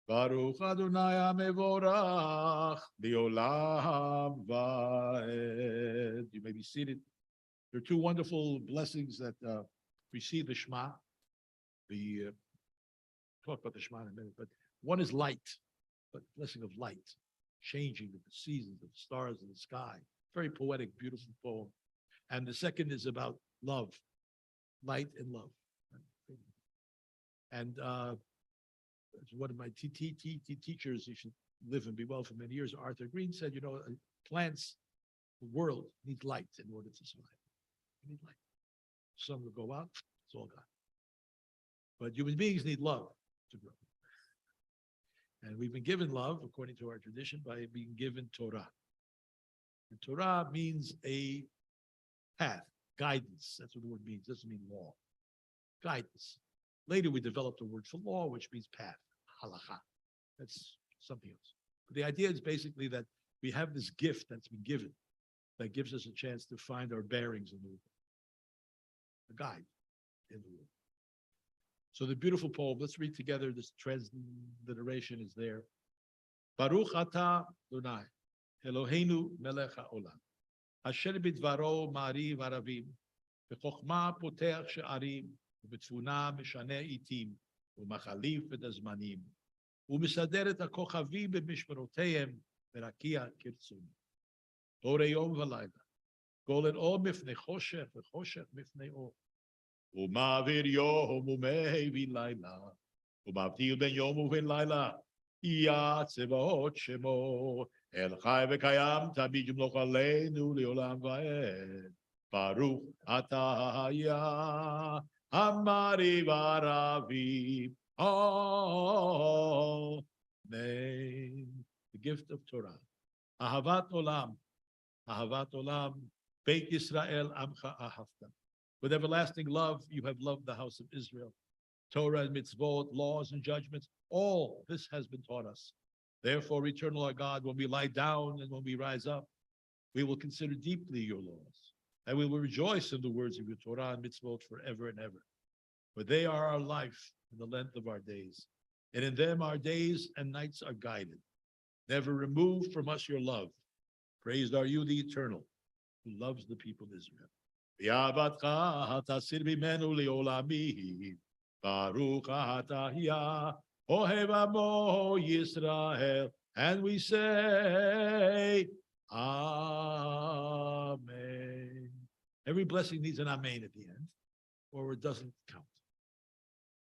Baruch Adonai hamevorach leolam vaed. You may be seated. There are two wonderful blessings that precede the Shema. Talk about the Shema in a minute, but one is light, but blessing of light, changing the seasons of the stars in the sky. Very poetic, beautiful poem. And the second is about love, light and love. And one of my teachers, you should live and be well for many years, Arthur Green said, plants, the world needs light in order to survive. You need light. Sun will go out, it's all gone. But human beings need love to grow. And we've been given love, according to our tradition, by being given Torah. And Torah means a path, guidance. That's what the word means. It doesn't mean law. Guidance. Later, we developed a word for law, which means path, halakha. That's something else. But the idea is basically that we have this gift that's been given that gives us a chance to find our bearings in the world. A guide in the world. So the beautiful poem, let's read together. This transliteration is there. Baruch atah Adonai, Eloheinu melech haolam, asher bidvaro ma'ariv aravim, b'chokhmah potech she'arim, ובתבונה משנה עיתים, ומחליף את הזמנים, ומסדר את הכוכבים במשמרותיהם, ורקיע כרצונו. אור יום ולילה, גולן אור מפני חושך, וחושך מפני אור. ומעביר יום ומביא לילה, ומבדיל בין יום ובין לילה, יא צבאות שמו, אל חי וקיים, תמיד ימלוך עלינו לעולם ועד. ברוך אתה היה, Amari Varavi. Amen. The gift of Torah. Ahavat Olam. Ahavat Olam. Beit Yisrael Amcha Ahavta. With everlasting love, you have loved the house of Israel. Torah and mitzvot, laws and judgments, all this has been taught us. Therefore, eternal our God, when we lie down and when we rise up, we will consider deeply your laws. And we will rejoice in the words of your Torah and mitzvot forever and ever. For they are our life and the length of our days. And in them our days and nights are guided. Never remove from us your love. Praised are you, the eternal, who loves the people of Israel. Baruch atah Ohev Amo Yisrael. And we say, Amen. Every blessing needs an amen at the end, or it doesn't count.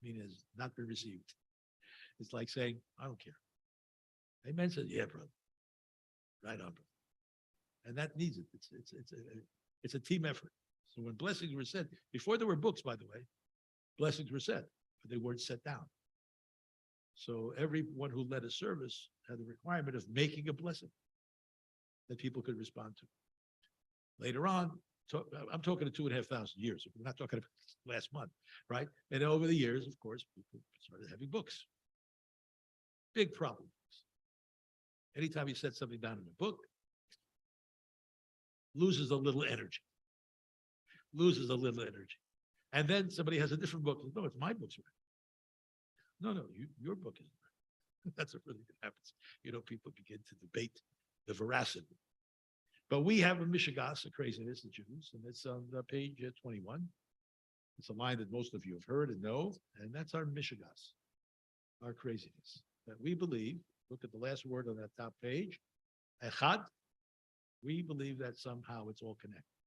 Meaning it's not been received. It's like saying, I don't care. Amen says, yeah, brother. Right on, brother. And that needs it. It's a team effort. So when blessings were said, before there were books, by the way, blessings were said, but they weren't set down. So everyone who led a service had the requirement of making a blessing that people could respond to. Later on, I'm talking to 2,500 years. We're not talking about last month, right? And over the years, of course, people started having books. Big problem. Anytime you set something down in a book, loses a little energy. Loses a little energy. And then somebody has a different book. No, it's my book's right. No, your book isn't right. That's what really happens. People begin to debate the veracity. But we have a mishigas, a craziness, the Jews, and it's on page 21. It's a line that most of you have heard and know, and that's our mishigas, our craziness. That we believe, look at the last word on that top page, echad, we believe that somehow it's all connected.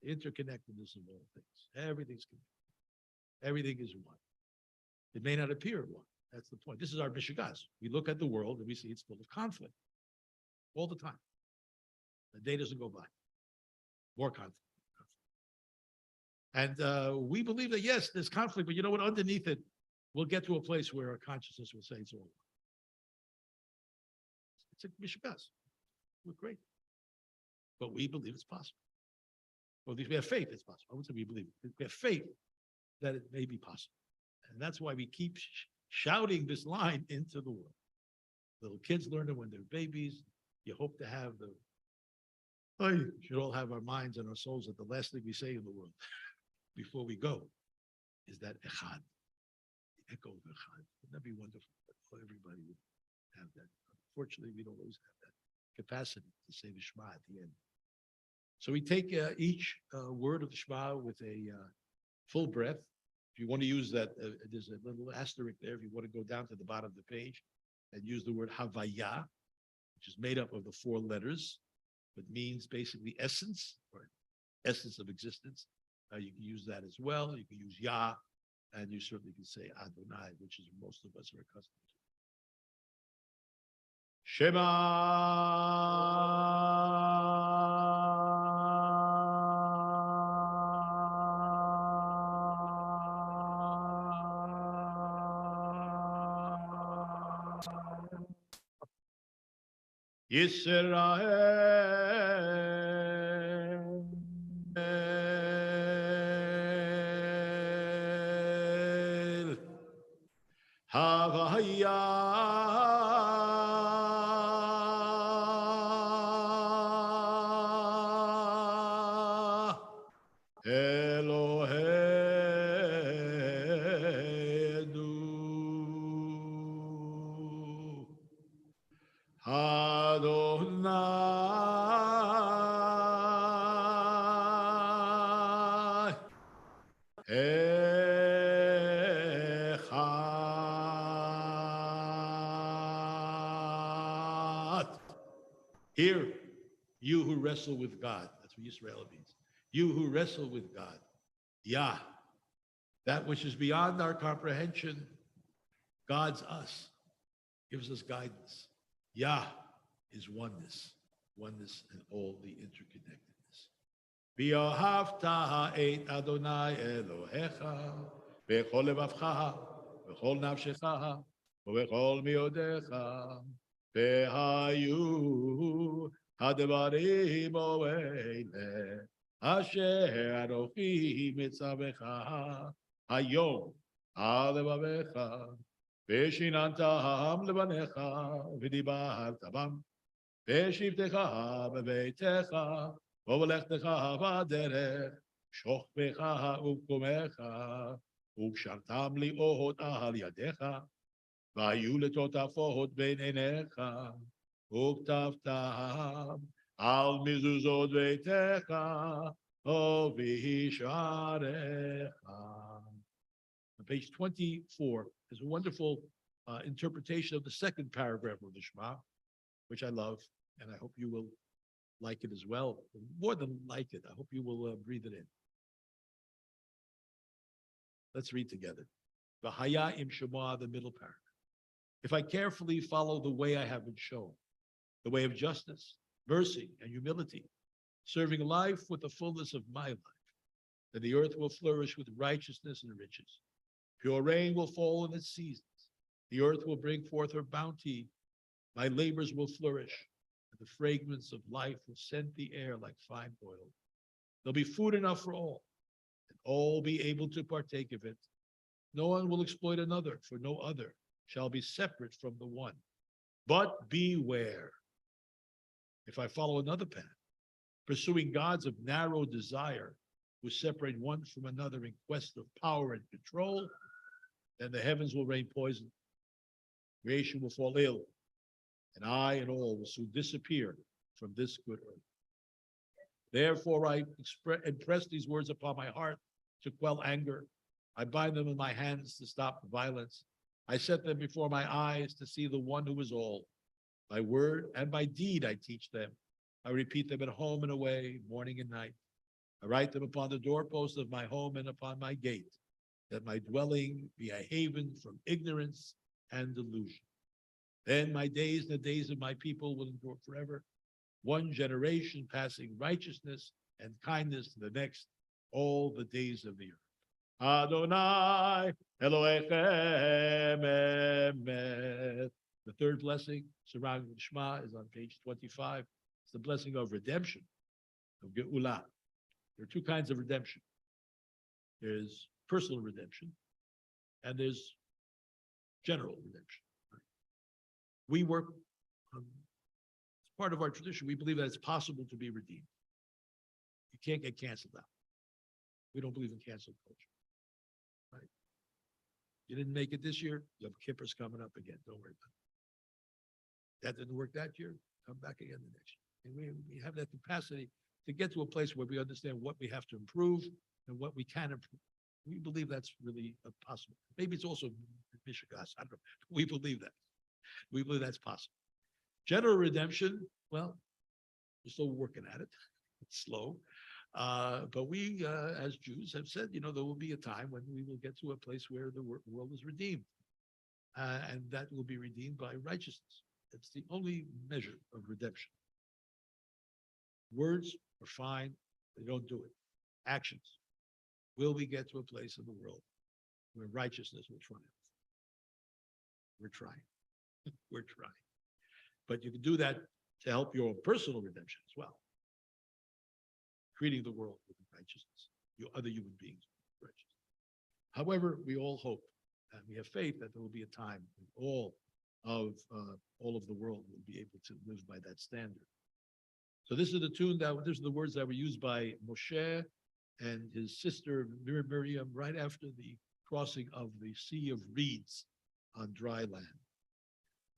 Interconnectedness of all things. Everything's connected. Everything is one. It may not appear one. That's the point. This is our mishigas. We look at the world and we see it's full of conflict all the time. The day doesn't go by. More conflict. And we believe that, yes, there's conflict, but you know what? Underneath it, we'll get to a place where our consciousness will say it's all one. It's a mishigas. We're great. But we believe it's possible. Well, we have faith it's possible. I wouldn't say we believe it. We have faith that it may be possible. And that's why we keep shouting this line into the world. Little kids learn it when they're babies. You hope to have we should all have our minds and our souls that the last thing we say in the world before we go is that echad, the echo of echad. Wouldn't that be wonderful? Everybody would have that. Unfortunately, we don't always have that capacity to say the Shema at the end. So we take each word of the Shema with a full breath. If you want to use that, there's a little asterisk there. If you want to go down to the bottom of the page and use the word Havaya, which is made up of the 4 letters, but means basically essence or essence of existence. You can use that as well. You can use Yah, and you certainly can say Adonai, which is most of us are accustomed to. Yisrael, Havaya, Eloheinu, Adonai, Echad. Here, you who wrestle with God, that's what Yisrael means. You who wrestle with God, Yah, that which is beyond our comprehension, God's us, gives us guidance. Yah is oneness, oneness in all the interconnectedness. V'ahavta et Adonai Elohecha b'chol levavcha b'chol nafshecha ובכל מאודיך, והיו הדברים האלה, אשר אנוכי מצווך היום על לבביך, ושיננתם לבניך, ודיברת בם, בשבתך בביתך, ובלכתך בדרך, שוכבך ובקומך, וקשרתם לאות על ידיך, והיו לטוטפות בין עיניך, וכתבתם על מזוזות ביתך, ובישעריך. On page 24 is a wonderful interpretation of the second paragraph of the Shema, which I love, and I hope you will like it as well. More than like it, I hope you will breathe it in. Let's read together. V'haya im Shema, the middle paragraph. If I carefully follow the way I have been shown, the way of justice, mercy, and humility, serving life with the fullness of my life, then the earth will flourish with righteousness and riches. Pure rain will fall in its seasons. The earth will bring forth her bounty. My labors will flourish, and the fragrance of life will scent the air like fine oil. There'll be food enough for all, and all be able to partake of it. No one will exploit another, for no other shall be separate from the one. But beware. If I follow another path, pursuing gods of narrow desire, who separate one from another in quest of power and control, then the heavens will rain poison, creation will fall ill, and I and all will soon disappear from this good earth. Therefore, I impress these words upon my heart to quell anger. I bind them in my hands to stop violence. I set them before my eyes to see the one who is all. By word and by deed I teach them. I repeat them at home and away, morning and night. I write them upon the doorposts of my home and upon my gate, that my dwelling be a haven from ignorance and delusion. Then my days and the days of my people will endure forever, one generation passing righteousness and kindness to the next, all the days of the earth. Adonai Elohechem Emet. The third blessing surrounding the Shema is on page 25. It's the blessing of redemption, of Geulah. There are two kinds of redemption. There's personal redemption, and there's general redemption. We work, as part of our tradition, we believe that it's possible to be redeemed. You can't get canceled out. We don't believe in cancel culture. Right? You didn't make it this year, you have Kippur's coming up again. Don't worry about it. That didn't work that year, come back again the next year. And we have that capacity to get to a place where we understand what we have to improve and what we can improve. We believe that's really possible. Maybe it's also Mishigas. I don't know. We believe that. We believe that's possible. General redemption, well, we're still working at it. It's slow. But we, as Jews, have said, there will be a time when we will get to a place where the world is redeemed. And that will be redeemed by righteousness. It's the only measure of redemption. Words are fine. They don't do it. Actions. Will we get to a place in the world where righteousness will triumph? We're trying. We're trying. But you can do that to help your personal redemption as well. Treating the world with righteousness, your other human beings with righteousness. However, we all hope and we have faith that there will be a time when all of the world will be able to live by that standard. So this is these are the words that were used by Moshe and his sister Miriam right after the crossing of the Sea of Reeds on dry land.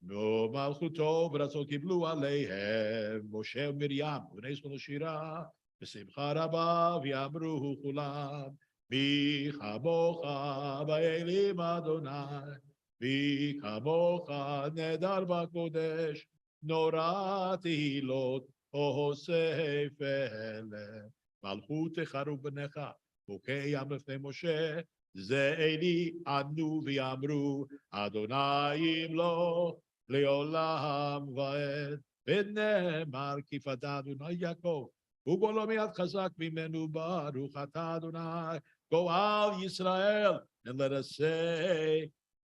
No malchuto v'ratzon kiblu aleihem Moshe u'Miriam b'nei Yisrael shira b'simcha rabba v'yamru chulam mi chamocha ba'elim Adonai mi chamocha nedar b'kodesh nora tehilot Osef eleh malchut techaru b'necha bukei yam lefnei Moshe ze eli anu v'yamru Adonai imlo לעולם ועד, ונאמר כי פדה אדוני יעקב, ובו לא מיד חזק ממנו ברוך אתה אדוני, גואל ישראל, and let us say,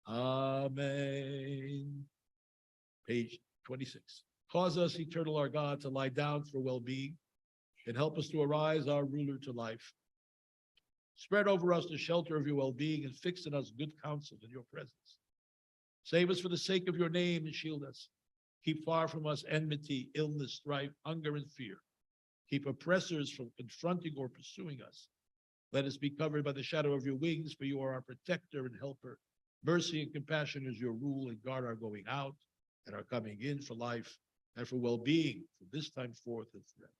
Amen. Page 26. Cause us, eternal our God, to lie down for well-being, and help us to arise, our ruler, to life. Spread over us the shelter of your well-being, and fix in us good counsel in your presence. Save us for the sake of your name and shield us. Keep far from us enmity, illness, strife, hunger, and fear. Keep oppressors from confronting or pursuing us. Let us be covered by the shadow of your wings, for you are our protector and helper. Mercy and compassion is your rule, and guard our going out and our coming in for life and for well-being from this time forth and forever.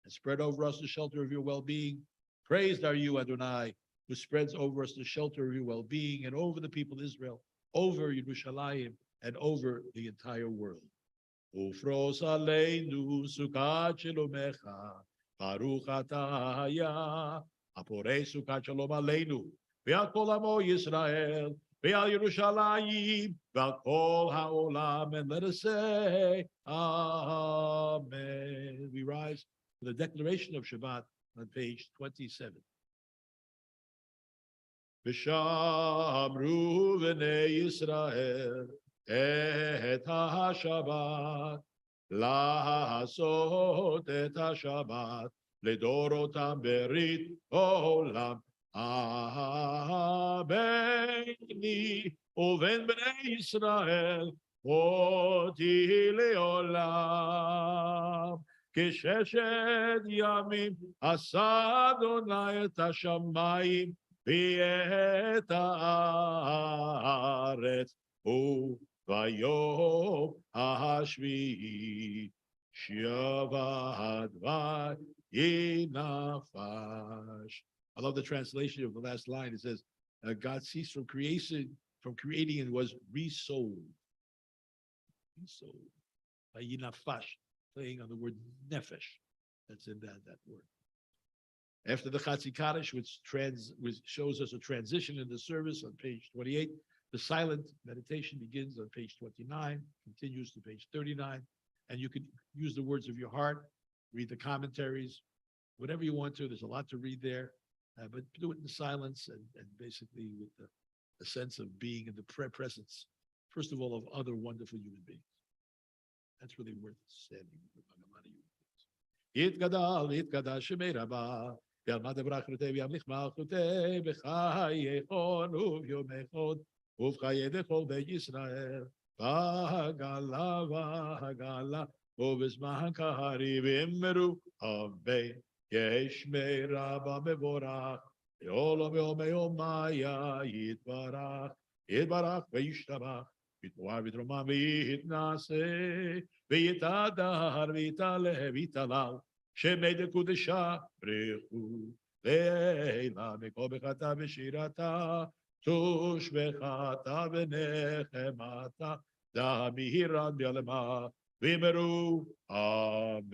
And spread over us the shelter of your well-being. Praised are you, Adonai, who spreads over us the shelter of your well-being and over the people of Israel, over Yerushalayim, and over the entire world. Ufros aleinu sukat shelomecha, baruch atah haya, aporei sukat shalom aleinu, ve'al kol amo Yisrael, ve'al Yerushalayim, ve'al kol ha'olam, and let us say, Amen. We rise to the declaration of Shabbat on page 27. ושמרו בני ישראל את השבת, לעשות את השבת לדורותם ברית עולם. ביני ובין בני ישראל אותי לעולם. כששת ימים עשה אדוני את השמיים ואת הארץ, וביום השביעי שבת וינפש. I love the translation of the last line. It says, God ceased from creating and was resouled. Resouled. Vayinafash, playing on the word nefesh. That's in that word. After the Chatzi Kaddish, which shows us a transition in the service on page 28, the silent meditation begins on page 29, continues to page 39, and you can use the words of your heart, read the commentaries, whatever you want to. There's a lot to read there, but do it in silence and basically with a sense of being in the presence, first of all, of other wonderful human beings. That's really worth standing among a lot of human beings. Yitgadal shemei rabba. Yalmad b'rachotei v'yamlich malchotei b'chayechon uvyomechon ובחיי דכל בית ישראל, והגלה והגלה, ובזמן קריב אמרו אמן, ישמי רבה מבורך, יעולם יום יומיה יתברך, יתברך וישתבח, יתבואר ויתרומם ויתנשא, ויתהדר ויתעלה ויתהלל, שמי דקודשה ברכו, לילה מכל בחטא ושירתה, תושבחתה ונחמתה, דמיהירן ביעלמה, ואמרו אמן.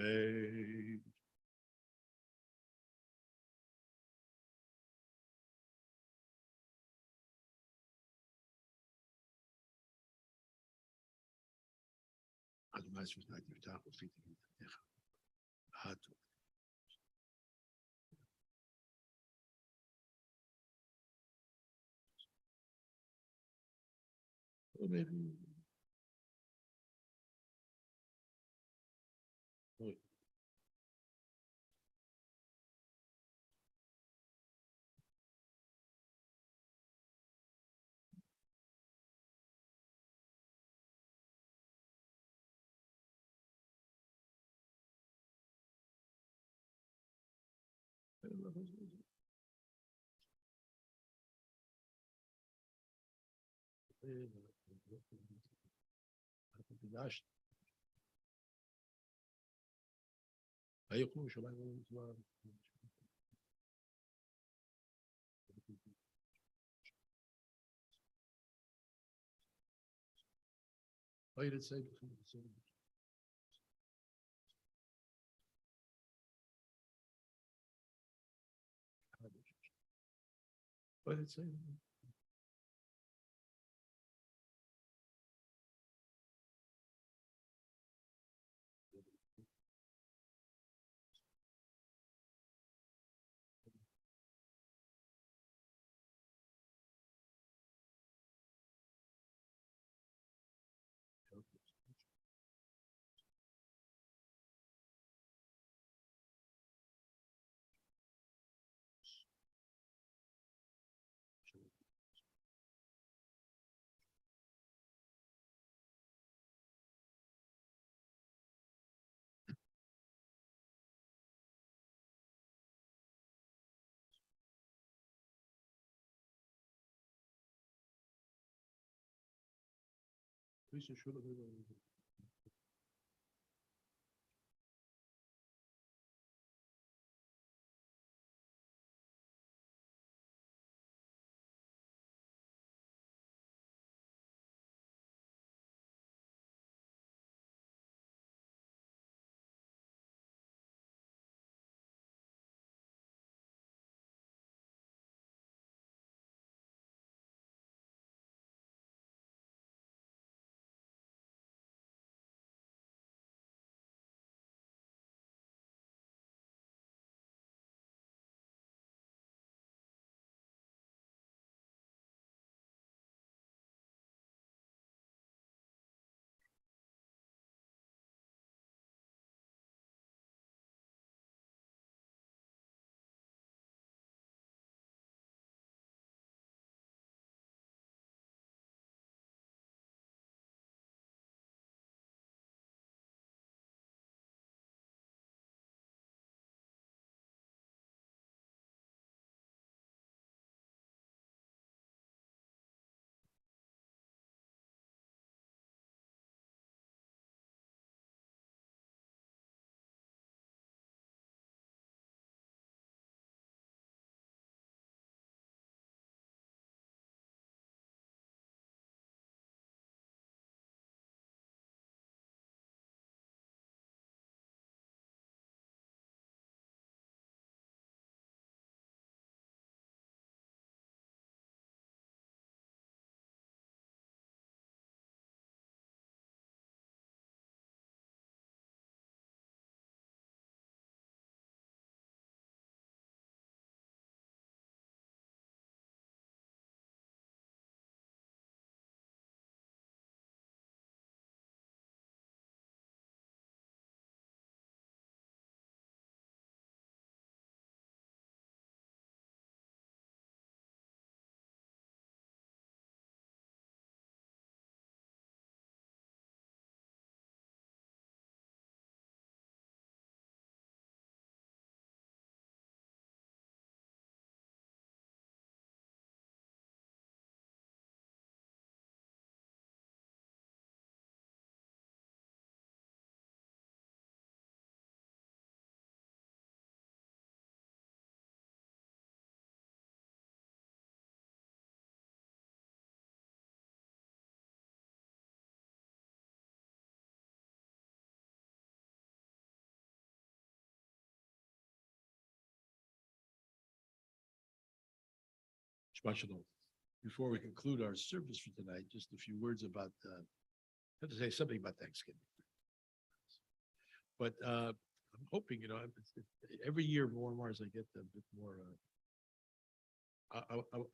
אדוני שפטת יפתח ופיתי יפתח. ויוכלו שלא יבואו כבר. What did it say before? What did it say? Please assure the Shabbat shalom. Before we conclude our service for tonight, just a few words about, I have to say something about Thanksgiving. But I'm hoping, every year more and more as I get a bit more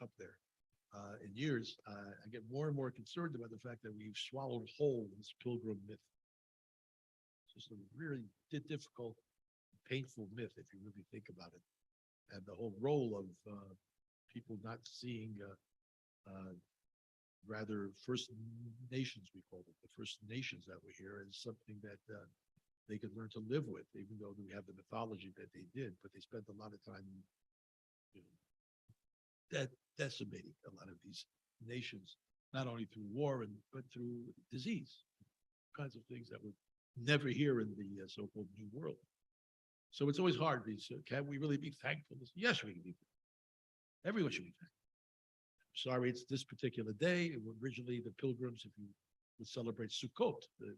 up there in years, I get more and more concerned about the fact that we've swallowed whole this pilgrim myth. It's just a really difficult, painful myth if you really think about it. And the whole role of people not seeing rather First Nations, we call it, the First Nations that were here, as something that they could learn to live with, even though we have the mythology that they did, but they spent a lot of time decimating a lot of these nations, not only through war but through disease, kinds of things that were never here in the so-called New World. So it's always hard. Can we really be thankful? Yes, we can be. Everyone should be thankful. Sorry, it's this particular day. Originally, the pilgrims, if you would celebrate Sukkot, the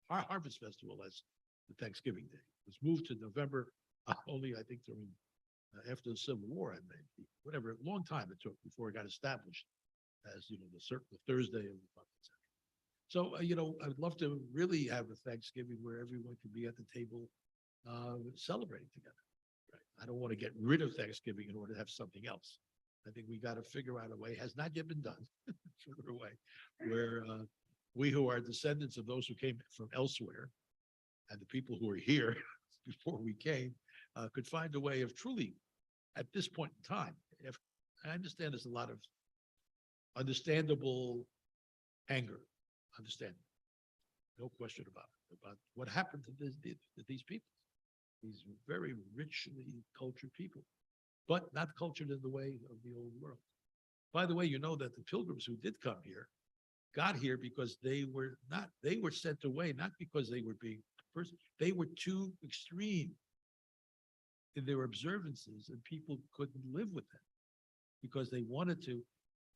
harvest festival, as the Thanksgiving Day. It was moved to November only, I think, during after the Civil War, I mean, whatever, a long time it took before it got established as, the Thursday of the month, etc. So, I would love to really have a Thanksgiving where everyone could be at the table celebrating together. Right? I don't want to get rid of Thanksgiving in order to have something else. I think we got to figure out a way, has not yet been done, figure a way, where we who are descendants of those who came from elsewhere and the people who are here before we came could find a way of truly, at this point in time, if I understand there's a lot of understandable anger, no question about what happened to these people, these very richly cultured people, but not cultured in the way of the old world. By the way, you know that the pilgrims who did come here got here because they were sent away, not because they were being they were too extreme in their observances, and people couldn't live with them because they wanted to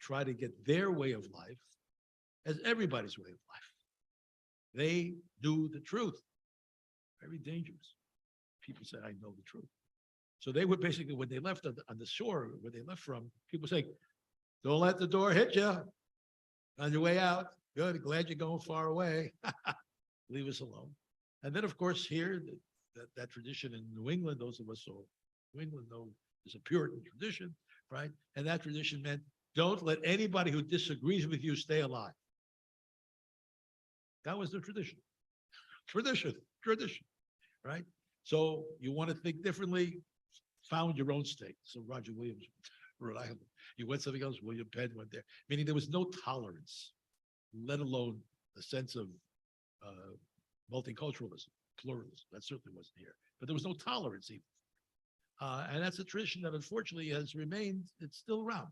try to get their way of life as everybody's way of life. They knew the truth. Very dangerous. People said, I know the truth. So they were basically, when they left on the shore, where they left from, people say, don't let the door hit you on your way out. Good, glad you're going far away. Leave us alone. And then, of course, here, that tradition in New England, those of us who New England know is a Puritan tradition, right? And that tradition meant, don't let anybody who disagrees with you stay alive. That was the tradition. Tradition, right? So you want to think differently, found your own state. So Roger Williams, Rhode Island. You went something else, William Penn went there. Meaning there was no tolerance, let alone a sense of multiculturalism, pluralism. That certainly wasn't here. But there was no tolerance even. And that's a tradition that unfortunately has remained, it's still around.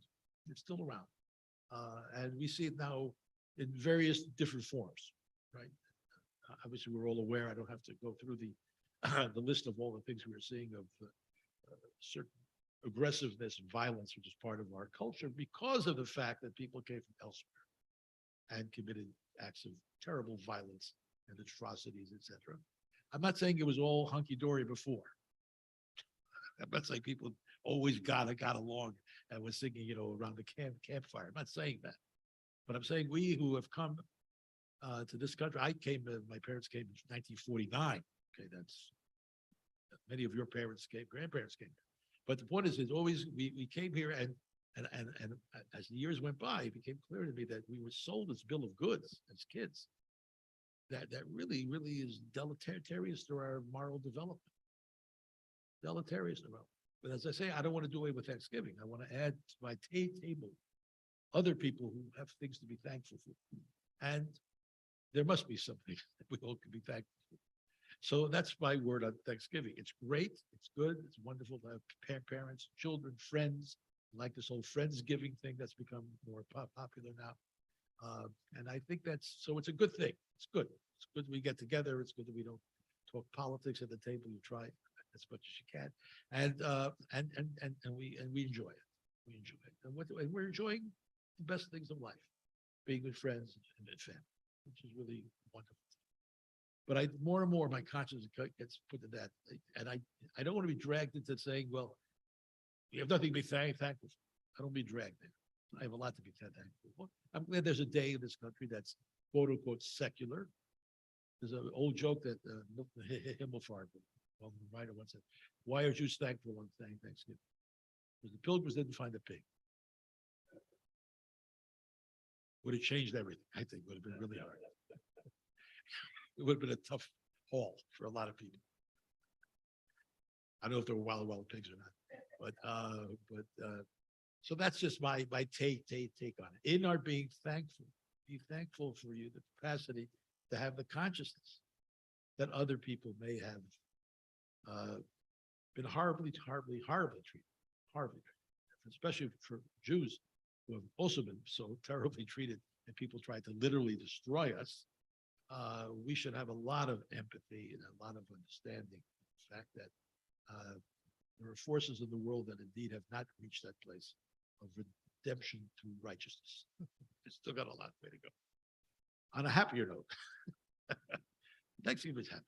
And we see it now in various different forms, right? Obviously, we're all aware, I don't have to go through the list of all the things we are seeing of certain aggressiveness and violence, which is part of our culture because of the fact that people came from elsewhere and committed acts of terrible violence and atrocities, etc. I'm not saying it was all hunky-dory before. I'm not saying people always got along and was singing, around the campfire. I'm not saying that. But I'm saying we who have come to this country, my parents came in 1949. Okay, that's many of your parents came, grandparents came. But the point is always we came here and as the years went by, it became clear to me that we were sold this bill of goods as kids that really is deleterious to our moral development. Deleterious development. But as I say, I don't want to do away with Thanksgiving. I want to add to my table other people who have things to be thankful for. And there must be something that we all can be thankful for. So that's my word on Thanksgiving. It's great. It's good. It's wonderful to have parents, children, friends, like this whole Friendsgiving thing that's become more popular now. And I think it's a good thing. It's good. It's good that we get together. It's good that we don't talk politics at the table. You try as much as you can. And we enjoy it. We enjoy it. And we're enjoying the best things of life, being with friends and family, which is really wonderful. But more and more my conscience gets put to that. And I don't want to be dragged into saying, well, you have nothing to be thankful for. I don't be dragged there. I have a lot to be thankful for. I'm glad there's a day in this country that's quote unquote secular. There's an old joke that Milton Himmelfarb, well, the writer once said, "Why are Jews thankful on Thanksgiving? Because the pilgrims didn't find a pig." Would have changed everything. I think would have been really hard. It would have been a tough haul for a lot of people. I don't know if there were wild pigs or not, but so that's just my take on it. In our being thankful, be thankful for you the capacity to have the consciousness that other people may have been horribly treated, especially for Jews who have also been so terribly treated, and people tried to literally destroy us. We should have a lot of empathy and a lot of understanding of the fact that there are forces in the world that indeed have not reached that place of redemption through righteousness. It's still got a lot way to go. On a happier note, Thanksgiving is happy.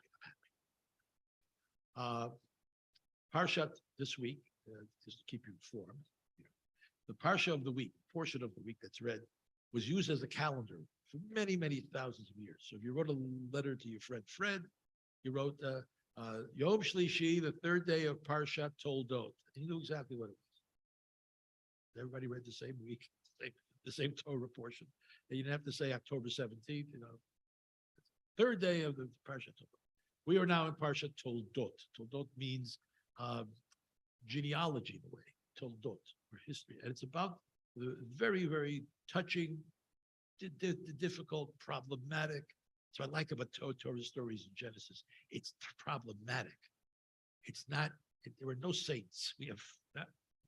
I'm happy. Parshat this week, just to keep you informed, the Parsha of the week, portion of the week that's read, was used as a calendar for many, many thousands of years. So if you wrote a letter to your friend Fred, you wrote Yom Shlishi, the third day of Parshat Toldot. He knew exactly what it was. Everybody read the same week, the same Torah portion. And you didn't have to say October 17th, third day of the Parshat Toldot. We are now in Parshat Toldot. Toldot means genealogy in a way, Toldot, or history. And it's about the very, very touching, difficult, problematic. So I like about Torah stories in Genesis. It's problematic. It's not, there were no saints. We have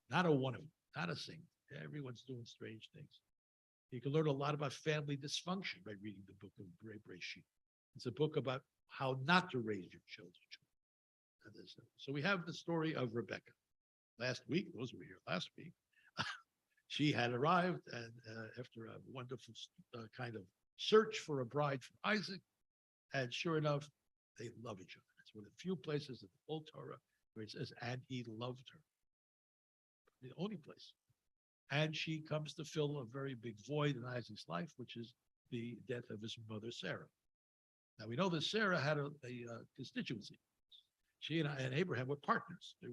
not a one of them, not a saint. Everyone's doing strange things. You can learn a lot about family dysfunction by reading the book of Bereshit. It's a book about how not to raise your children. So we have the story of Rebecca. Last week, those who were here last week, she had arrived, and after a wonderful kind of search for a bride for Isaac, and sure enough, they love each other. It's one of the few places in the whole Torah where it says, "and he loved her." The only place. And she comes to fill a very big void in Isaac's life, which is the death of his mother, Sarah. Now we know that Sarah had a constituency. She and Abraham were partners. They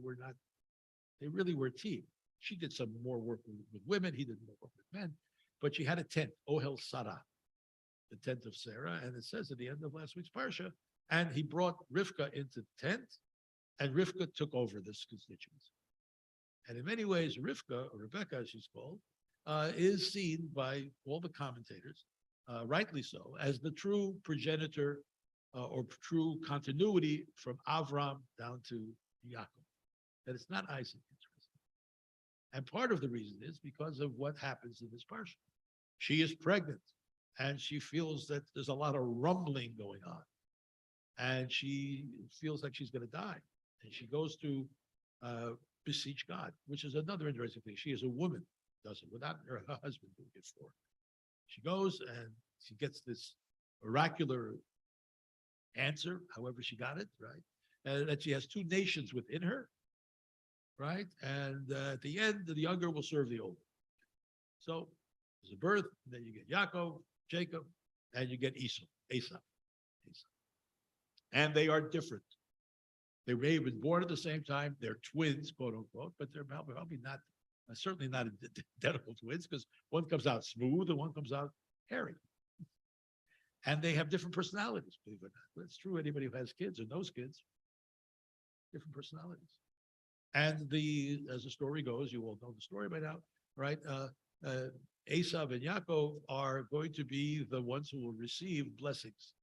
really were a team. She did some more work with women. He did more work with men. But she had a tent, Ohel Sarah, the tent of Sarah. And it says at the end of last week's Parsha, and he brought Rivka into the tent, and Rivka took over this constituency. And in many ways, Rivka, or Rebecca as she's called, is seen by all the commentators, rightly so, as the true progenitor or true continuity from Avram down to Yaakov. That it's not Isaac. And part of the reason is because of what happens in this parsha. She is pregnant, and she feels that there's a lot of rumbling going on, and she feels like she's going to die, and she goes to beseech God, which is another interesting thing. She is a woman, does it without her husband doing it for her. She goes and she gets this oracular answer, however she got it, right? And that she has two nations within her, right? And at the end, the younger will serve the older. So there's a birth, and then you get Yaakov, Jacob, and you get Esau. And they are different. They may have been born at the same time. They're twins, quote unquote, but they're probably not, certainly not identical twins, because one comes out smooth and one comes out hairy. And they have different personalities, believe it or not. It's true, anybody who has kids or knows kids, different personalities. And as the story goes, you all know the story by now, right? Esav and Yaakov are going to be the ones who will receive blessings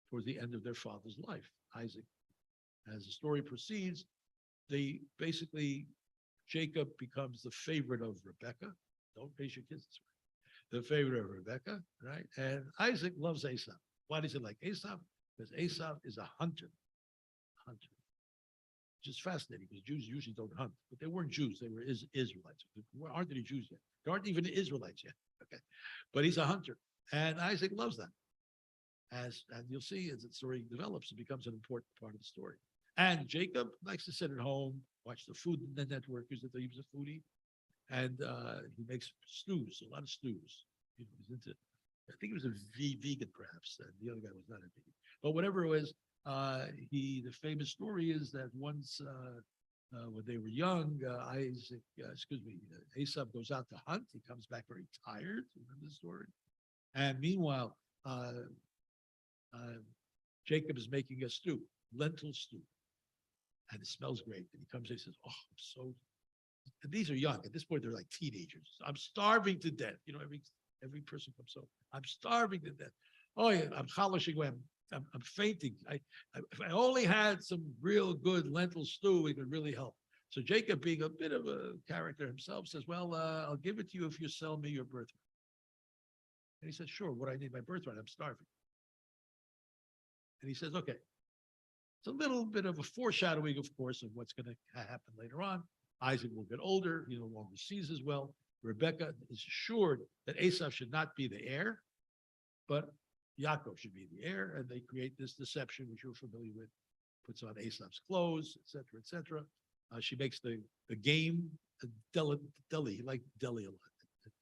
towards the end of their father's life, Isaac. As the story proceeds, Jacob becomes the favorite of Rebecca. Don't raise your kids this way. The favorite of Rebecca, right? And Isaac loves Esav. Why does he like Esav? Because Esav is a hunter. Which is fascinating because Jews usually don't hunt, but they weren't Jews. They were Israelites. There aren't any Jews yet. There aren't even Israelites yet. Okay. But he's a hunter. And Isaac loves that. And you'll see as the story develops, it becomes an important part of the story. And Jacob likes to sit at home, watch the Food Network, because he was a foodie. And he makes stews, a lot of stews. He's into, I think he was a vegan perhaps, and the other guy was not a vegan. But whatever it was, the famous story is that once when they were young, Aesop goes out to hunt. He comes back very tired. Remember the story? And meanwhile, Jacob is making a stew, lentil stew, and it smells great. And he comes and he says, "Oh, I'm so." And these are young. At this point, they're like teenagers. I'm starving to death. Every person comes home. I'm starving to death. Oh yeah, I'm chalishing away. I'm fainting. If I only had some real good lentil stew, it would really help. So Jacob, being a bit of a character himself, says, "Well, I'll give it to you if you sell me your birthright." And he says, "Sure. What do I need my birthright? I'm starving." And he says, "Okay." It's a little bit of a foreshadowing, of course, of what's going to happen later on. Isaac will get older. He no longer sees as well. Rebecca is assured that Esau should not be the heir, but Yaakov should be the heir. And they create this deception, which you're familiar with, puts on Esau's clothes, et cetera, et cetera. She makes the game, deli. He liked deli a lot.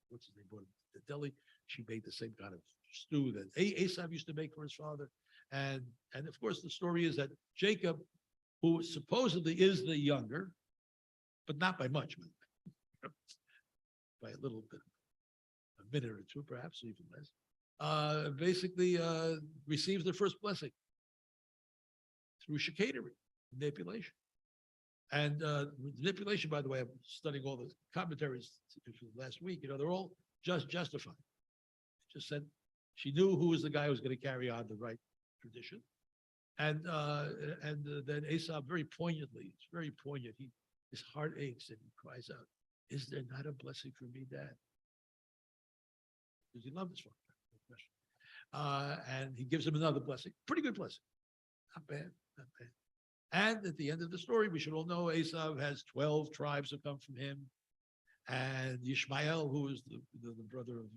What's his name? The deli. She made the same kind of stew that Esau used to make for his father. And of course, the story is that Jacob, who supposedly is the younger, but not by much, by a little bit, a minute or two, perhaps even less, basically receives the first blessing through chicanery, manipulation. And manipulation, by the way, I'm studying all the commentaries last week. They're all just justified. Just said she knew who was the guy who was going to carry on the right tradition. And then Esau very poignantly, it's very poignant. His heart aches and he cries out, "Is there not a blessing for me, Dad?" Because he loved his father, no question. And he gives him another blessing, pretty good blessing. Not bad, not bad. And at the end of the story, we should all know Esau has 12 tribes that come from him. And Ishmael, who is the brother of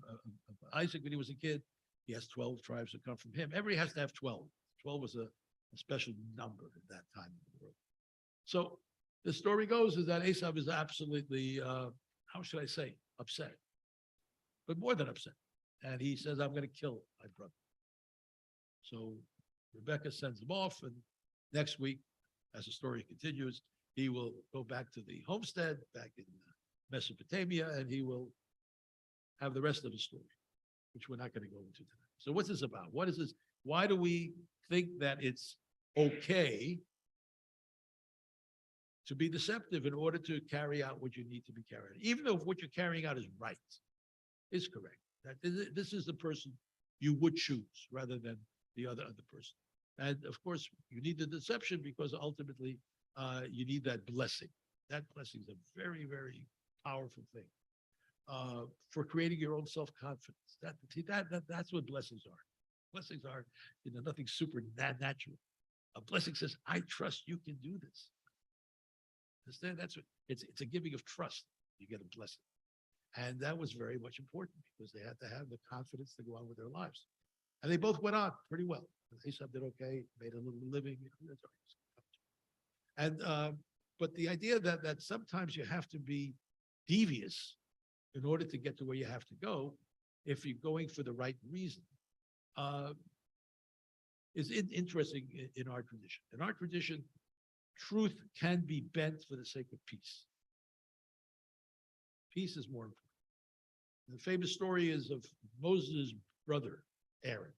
Isaac when he was a kid, he has 12 tribes that come from him. Everybody has to have 12. 12 was a special number at that time in the world. So the story goes is that Esau is absolutely, how should I say, upset, but more than upset. And he says, "I'm going to kill my brother." So Rebecca sends him off, and next week, as the story continues, he will go back to the homestead back in Mesopotamia, and he will have the rest of the story, which we're not going to go into tonight. So what's this about? What is this? Why do we think that it's okay to be deceptive in order to carry out what you need to be carried out, even though what you're carrying out is right, is correct? That this is the person you would choose rather than the other person. And of course, you need the deception because ultimately you need that blessing. That blessing is a very, very powerful thing for creating your own self-confidence. That's what blessings are. Blessings are, nothing supernatural. A blessing says, "I trust you can do this." Understand? That's what it's a giving of trust. You get a blessing. And that was very much important because they had to have the confidence to go on with their lives. And they both went on pretty well. Esau did okay, made a little living. And but the idea that sometimes you have to be devious in order to get to where you have to go, if you're going for the right reason, is interesting in our tradition. In our tradition, truth can be bent for the sake of peace. Peace is more important. The famous story is of Moses' brother, Aaron.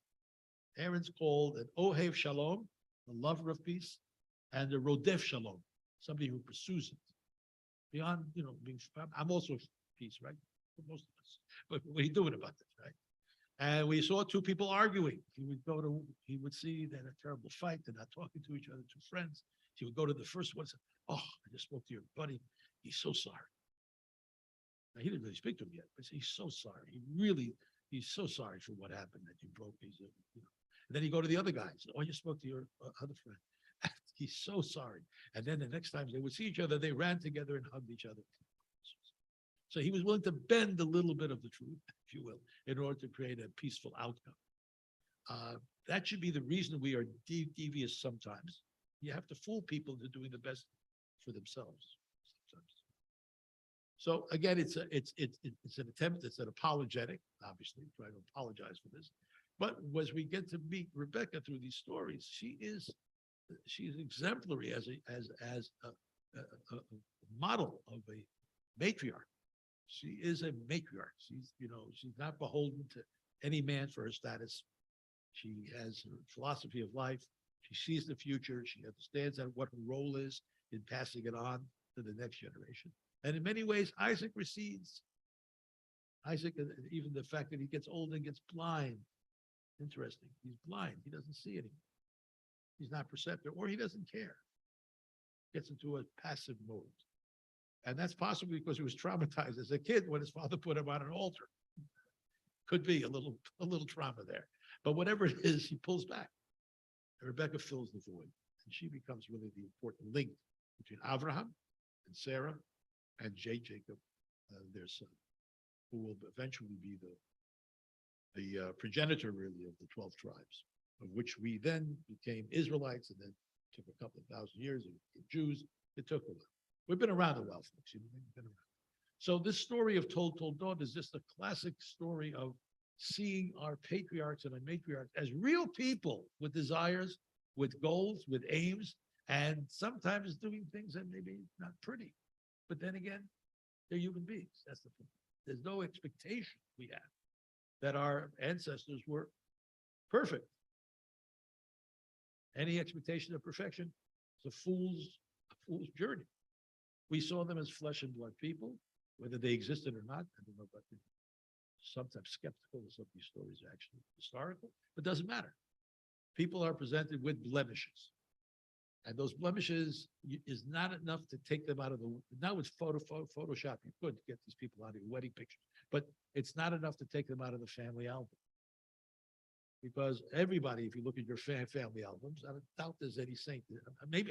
Aaron's called an Ohev Shalom, the lover of peace, and a Rodef Shalom, somebody who pursues it. Beyond, I'm also peace, right? For most of us. But what are you doing about this, right? And we saw two people arguing. He would see that a terrible fight. They're not talking to each other, two friends. He would go to the first one and say, "Oh, I just spoke to your buddy. He's so sorry." Now, he didn't really speak to him yet, but he's so sorry. He's so sorry for what happened that you broke. And then you go to the other guys. "Oh, you spoke to your other friend." He's so sorry. And then the next time they would see each other, they ran together and hugged each other. So he was willing to bend a little bit of the truth, if you will, in order to create a peaceful outcome. That should be the reason we are devious sometimes. You have to fool people into doing the best for themselves sometimes. So again, it's an attempt, it's an apologetic, obviously, trying to apologize for this. But as we get to meet Rebecca through these stories, she is exemplary as a model of a matriarch. She is a matriarch. She's not beholden to any man for her status. She has her philosophy of life. She sees the future. She understands what her role is in passing it on to the next generation. And in many ways, Isaac recedes. Isaac, even the fact that he gets old and gets blind. Interesting. He's blind. He doesn't see anymore. He's not perceptive, or he doesn't care. Gets into a passive mode. And that's possibly because he was traumatized as a kid when his father put him on an altar. Could be a little trauma there. But whatever it is, he pulls back. And Rebecca fills the void. And she becomes really the important link between Abraham and Sarah and Jacob, their son, who will eventually be the progenitor, really, of the 12 tribes, of which we then became Israelites, and then took a couple of thousand years and became Jews. It took a while. We've been around a while, folks. We've been around. So this story of Told Toldot is just a classic story of seeing our patriarchs and our matriarchs as real people with desires, with goals, with aims, and sometimes doing things that maybe not pretty. But then again, they're human beings. That's the point. There's no expectation we have that our ancestors were perfect. Any expectation of perfection is a fool's journey. We saw them as flesh and blood people, whether they existed or not. I don't know, but sometimes skeptical of some of these stories are actually historical, but doesn't matter. People are presented with blemishes. And those blemishes is not enough to take them out of the, now with Photoshop, you could get these people out of your wedding pictures, but it's not enough to take them out of the family album. Because everybody, if you look at your family albums, I doubt there's any saint. Maybe,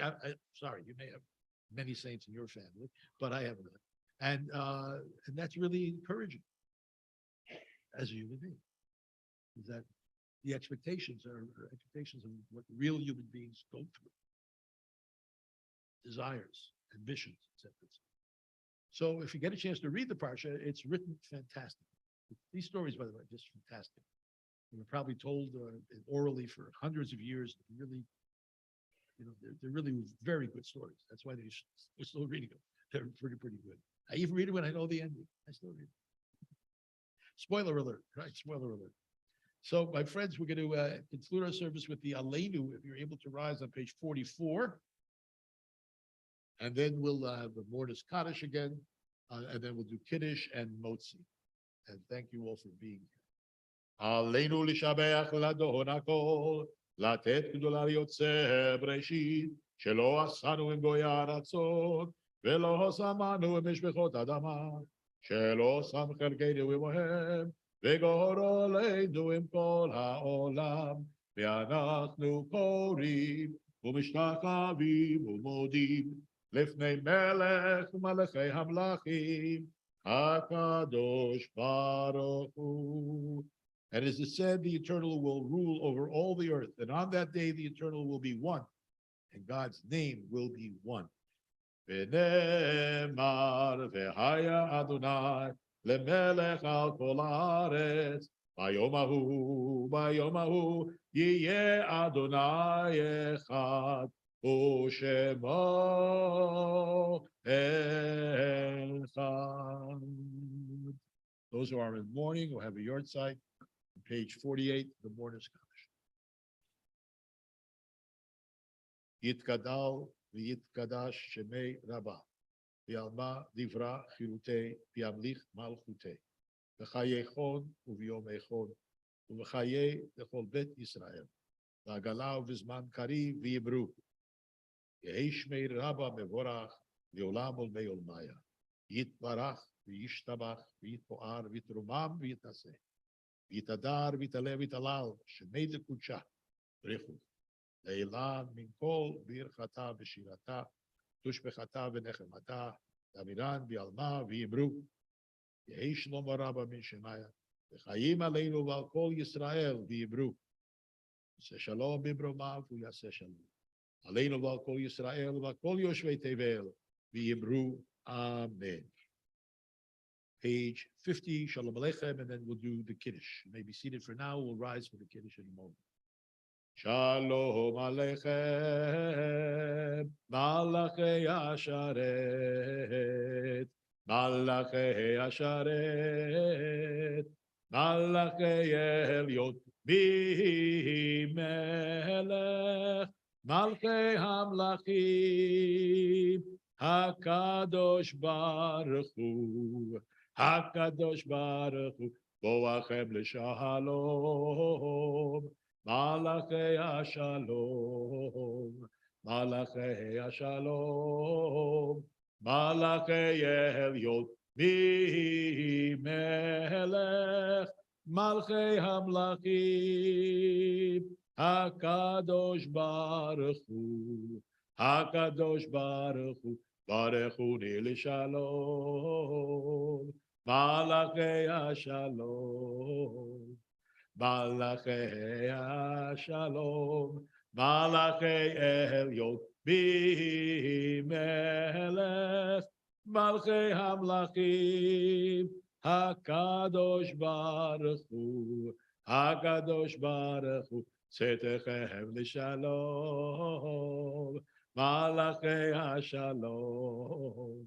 sorry, you may have many saints in your family, but I have none. And that's really encouraging as a human being, is that the expectations are expectations of what real human beings go through. Desires, ambitions, etc. So if you get a chance to read the Parsha, it's written fantastic. These stories, by the way, are just fantastic. They were probably told orally for hundreds of years. Really, they're really very good stories. That's why we're still reading them. They're pretty good. I even read it when I know the ending. I still read it. Spoiler alert, right? Spoiler alert. So, my friends, we're going to conclude our service with the Aleinu, if you're able to rise on page 44. And then we'll have the Mortis Kaddish again, and then we'll do Kiddush and Motzi. And thank you all for being here. עלינו לשבח לאדון הכל, לתת גדולה ליוצא בראשית, שלא עשנו עם גויי הארצות, ולא שמנו עם משפחות אדמה, שלא שם חלקנו עמהם, וגורל עלינו עם כל העולם, ואנחנו קוראים ומשתחווים ומודים לפני מלך ומלכי המלכים, הקדוש ברוך הוא. And as it said, the Eternal will rule over all the earth. And on that day, the Eternal will be one. And God's name will be one. ונאמר והיה אדוני למלך על כל הארץ, ביום ההוא יהיה אדוני אחד, ושמו אחד. Those who are in mourning will have a yard site. Page 48, the Mortis Kaddish. יתגדל ויתקדש שמי רבה, ויעלמה דברה חירותי, וימליך מלכותי, בחיי חון וביומי חון, ובחיי לכל בית ישראל, בעגלה ובזמן קריב ויאמרו, יהי שמי רבה מבורך, לעולם ולמי עולמיה, יתברך וישתבח, ויתפואר, ויתרומם, ויתנשא. ויתהדר ויתעלה ויתהלל, שמי דקודשה, בריחו. לעילה מן כל ברכתה ושירתה, תושבחתה ונחמתה, תמירן ויעלמה ויאמרו, יהי שלום רבה מן שמיה, וחיים עלינו ועל כל ישראל ויאמרו, יעשה שלום במרומיו ויעשה שלום. עלינו ועל כל ישראל ועל כל יושבי תבל, ויאמרו אמן. page 50, Shalom Aleichem, and then we'll do the Kiddush. You may be seated for now. We'll rise for the Kiddush in a moment. Shalom Aleichem, Malachei Asharet, Malachei Asharet, Malachei Eliot, Bimelech, Malchei Hamlachim, Hakadosh Baruch Hu, Hakadosh Baruch Hu, Boachem L'Shalom, Malachei Shalom, Malachei Shalom, Malachei Eliot, Bimelech, Malchei Hamlachim, Hakadosh Baruch Hu, Hakadosh Baruch Hu, Baruch Hu L'Shalom, Malachei Shalom. Malachei Shalom, Malachei Eliot, Bimelech, Malchei Hamlachim, Hakadosh Baruch Hu, Hakadosh Baruch Hu, Tzedechem L'Shalom, Malachei Shalom,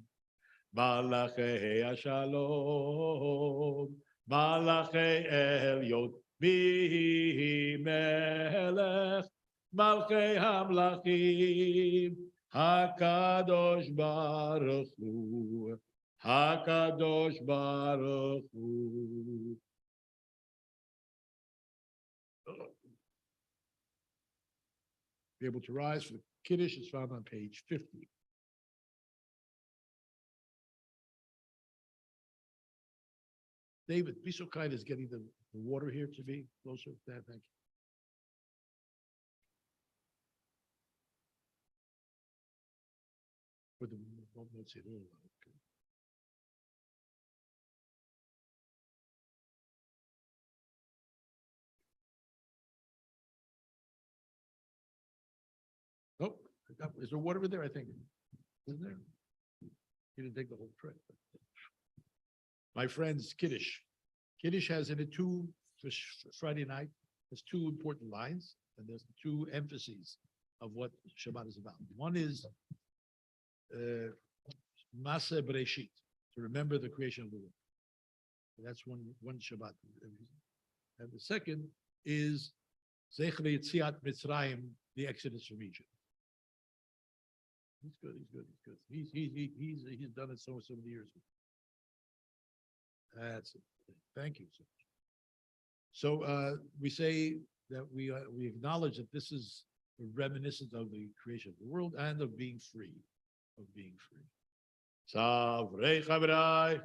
Malachei Shalom, Malachei Eliot, Bimelech, Malchei Hamlachim, Hakadosh Baruch Hu, Hakadosh Baruch Hu. Be able to rise for the Kiddush is found on page 50. David, be so kind as getting the water here to be closer. Thank you. For the, let's see. Okay. Oh, is there water over there? I think. Isn't there? You didn't take the whole trip. My friends, Kiddush. Kiddush has in it two, for Friday night, there's two important lines, and there's two emphases of what Shabbat is about. One is Maseh Bereshit, to remember the creation of the world. That's one Shabbat. And the second is Zecher Yetziat Mitzrayim, the Exodus from Egypt. He's good. He's done it so many years ago. That's it. Thank you. So we say that we acknowledge that this is a reminiscence of the creation of the world and of being free, Savrei Chaverai,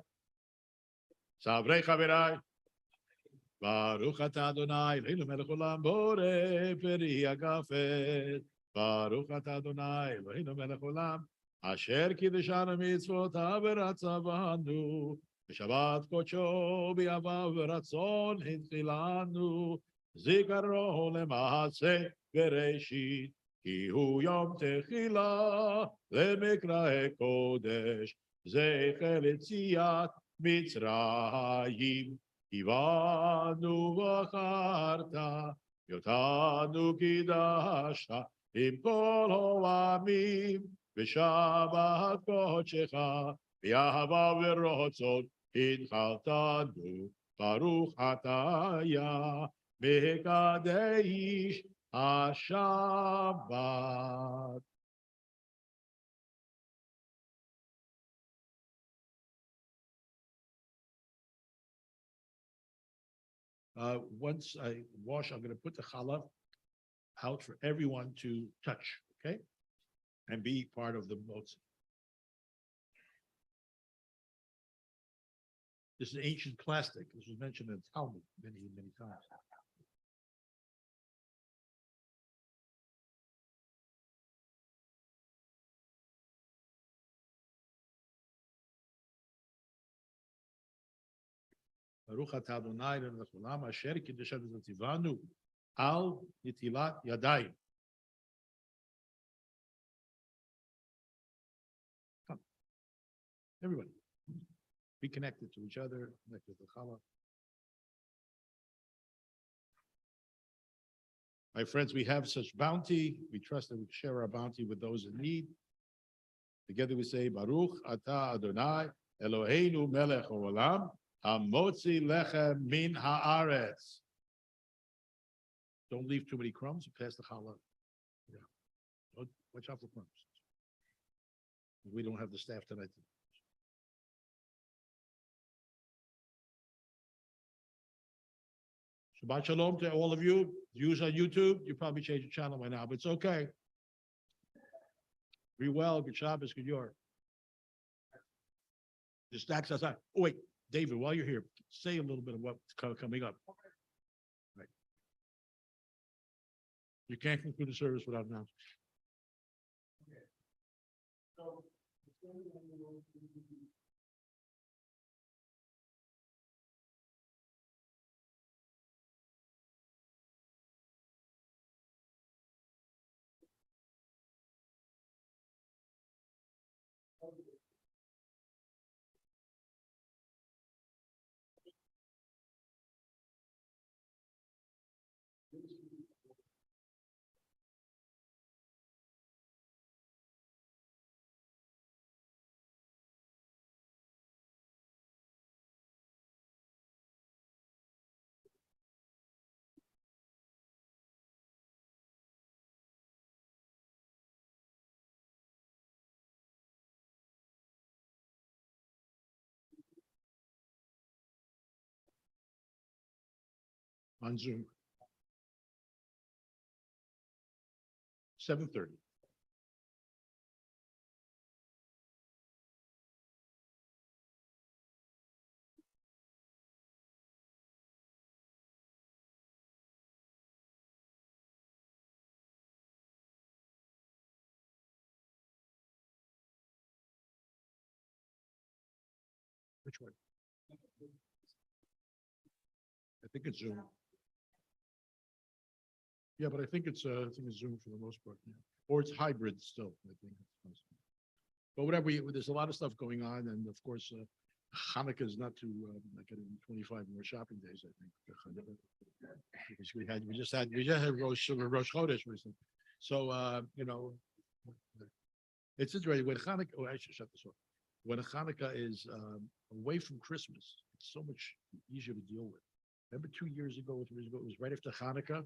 Baruch Atah Adonai, Eloheinu melech olam, borei peri hagafet. Baruch Atah Adonai, Eloheinu melech olam, asher kiddeshanu mitzvotav v'ratzavanu. Shabbat Kocho Bi'avav Ratzon Hinchilanu Zikaron Lema'aseh Bereshit Ki Hu Yom Techila Lemikra Kodesh Zecher Yetziat Mitzrayim Kivanu V'acharta Yotanu Kidashta Im Kol Ho'amim V'Shabbat Kochecha V'Ahava V'Rotzon Hitchaltanu, Baruch Ataya, Mekadesh HaShabbat. Once I wash, I'm going to put the challah out for everyone to touch, okay? And be part of the motzah. This is ancient plastic. This was mentioned in Talmud many times. Baruch atah Adonai Eloheinu melech olam asher kiddeshanu v'tzivanu al nitilat yadayim. Come, everybody. Be connected to each other, connected to Challah. My friends, we have such bounty. We trust that we share our bounty with those in need. Together we say, Baruch Ata Adonai, Eloheinu melech haolam, hamotzi lechem min haaretz. Don't leave too many crumbs. Pass the challah. Yeah. Watch out for crumbs. We don't have the staff tonight. Shabbat shalom to all of you. Viewers on YouTube, you probably changed your channel by now, but it's okay. Be well. Good Shabbos. Good Yor. The stacks outside. Oh, wait, David, while you're here, say a little bit of what's coming up. Right. You can't conclude the service without announcing. On Zoom. 7:30. Which one? I think it's Zoom. Yeah, but I think it's Zoom for the most part, yeah. Or it's hybrid still, I think. But whatever, there's a lot of stuff going on, and of course, Hanukkah is not too, like getting 25 more shopping days, I think. Because we just had Rosh Chodesh recently. So, it's interesting when Hanukkah, oh, I should shut this off. When Hanukkah is away from Christmas, it's so much easier to deal with. Remember 2 years ago, 3 years ago, it was right after Hanukkah.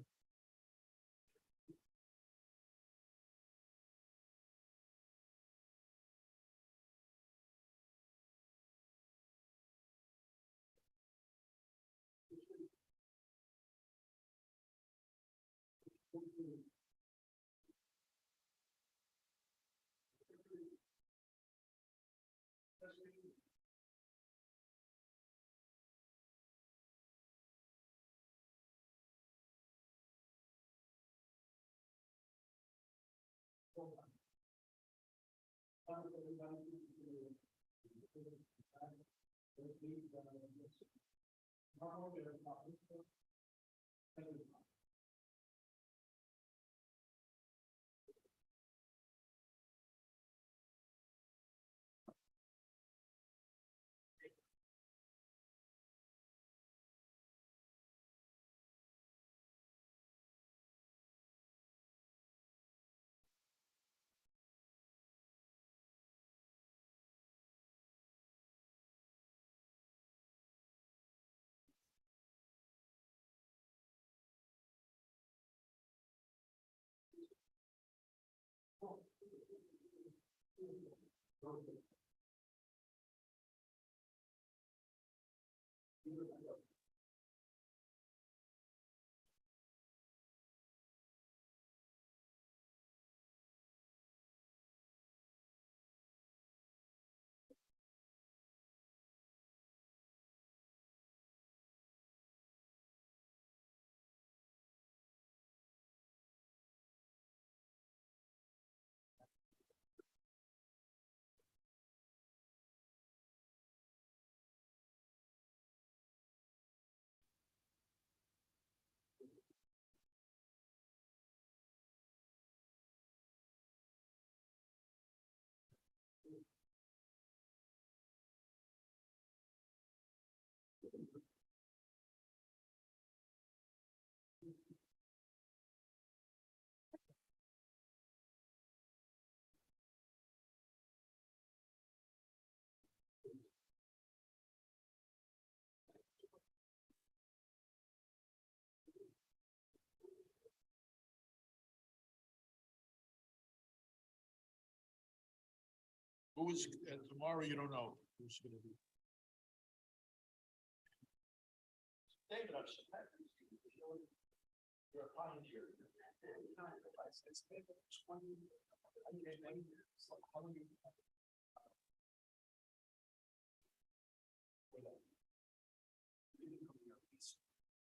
Who's, and tomorrow you don't know who's gonna be. David, I'm so happy. You're a pioneer. It's been 20, I mean, many years, like how long you?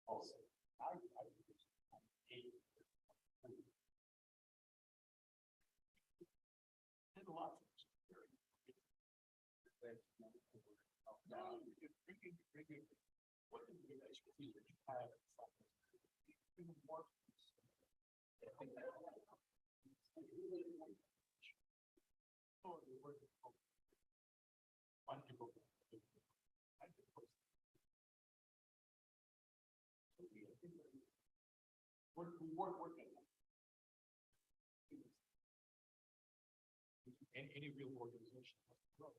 Also, I. And a lot of things. Now, you're bringing, what do you guys feel that you have? Even more. We work working. Any real organization has to grow.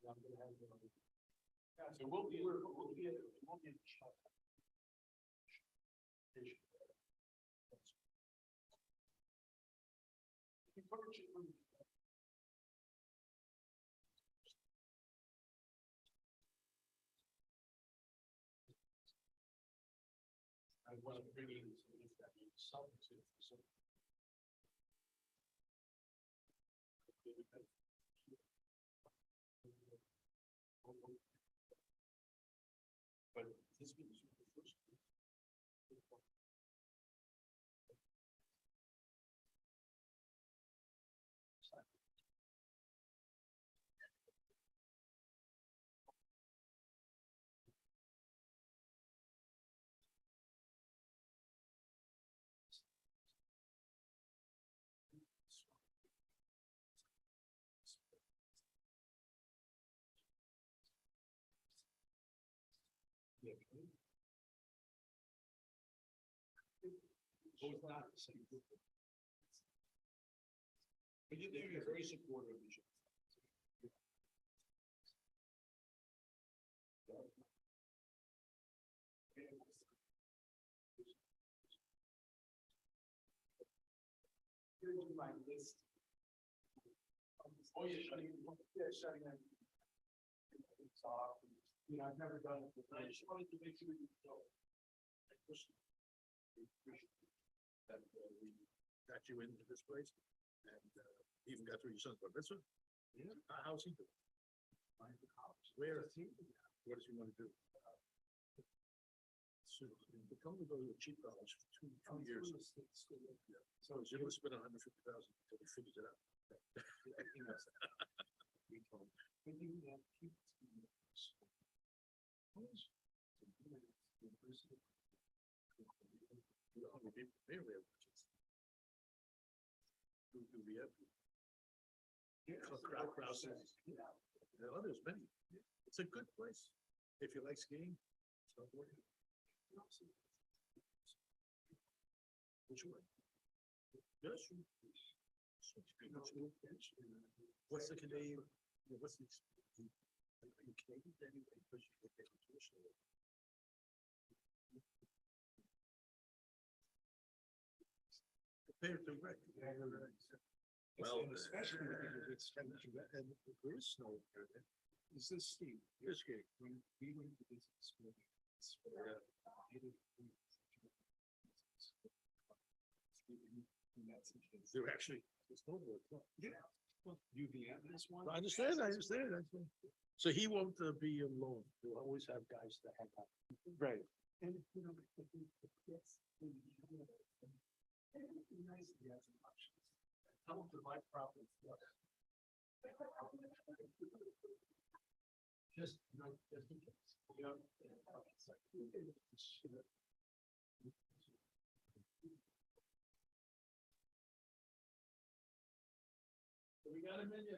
I'm gonna have, yeah, so we'll be at the shop. I want to bring in something to but this means the first. Yeah. So it's not the same group. But you're very supportive of each other. Here's my list. Oh, yeah, shutting down. It's off. You know, I've never done it before. I just wanted to make sure you know. That we got you into this place and even got through your son's bar mitzvah. Yeah. How's he doing? Fine for college. Where is he? What does he want to do? So, we're going to go to a cheap college for two years. Yeah. So he's going to spend $150,000 until he figures it out. We told him. But you have people. There's many. It's a good place. If you like skiing, which one? Yes. What's the Canadian? What's the? Are you Canadian anyway? Because you get tuition. Compared to rec. Well, especially because it's kind of, and there is snow here. Is this skiing? You're skiing. When we went to business school, they're actually, it's totally, yeah. UVM is one. I understand. So he won't be alone. He'll always have guys that have that. Right. And, you know, yes. Nice to have some options. Tell them to buy property. Just in case. We got a minute.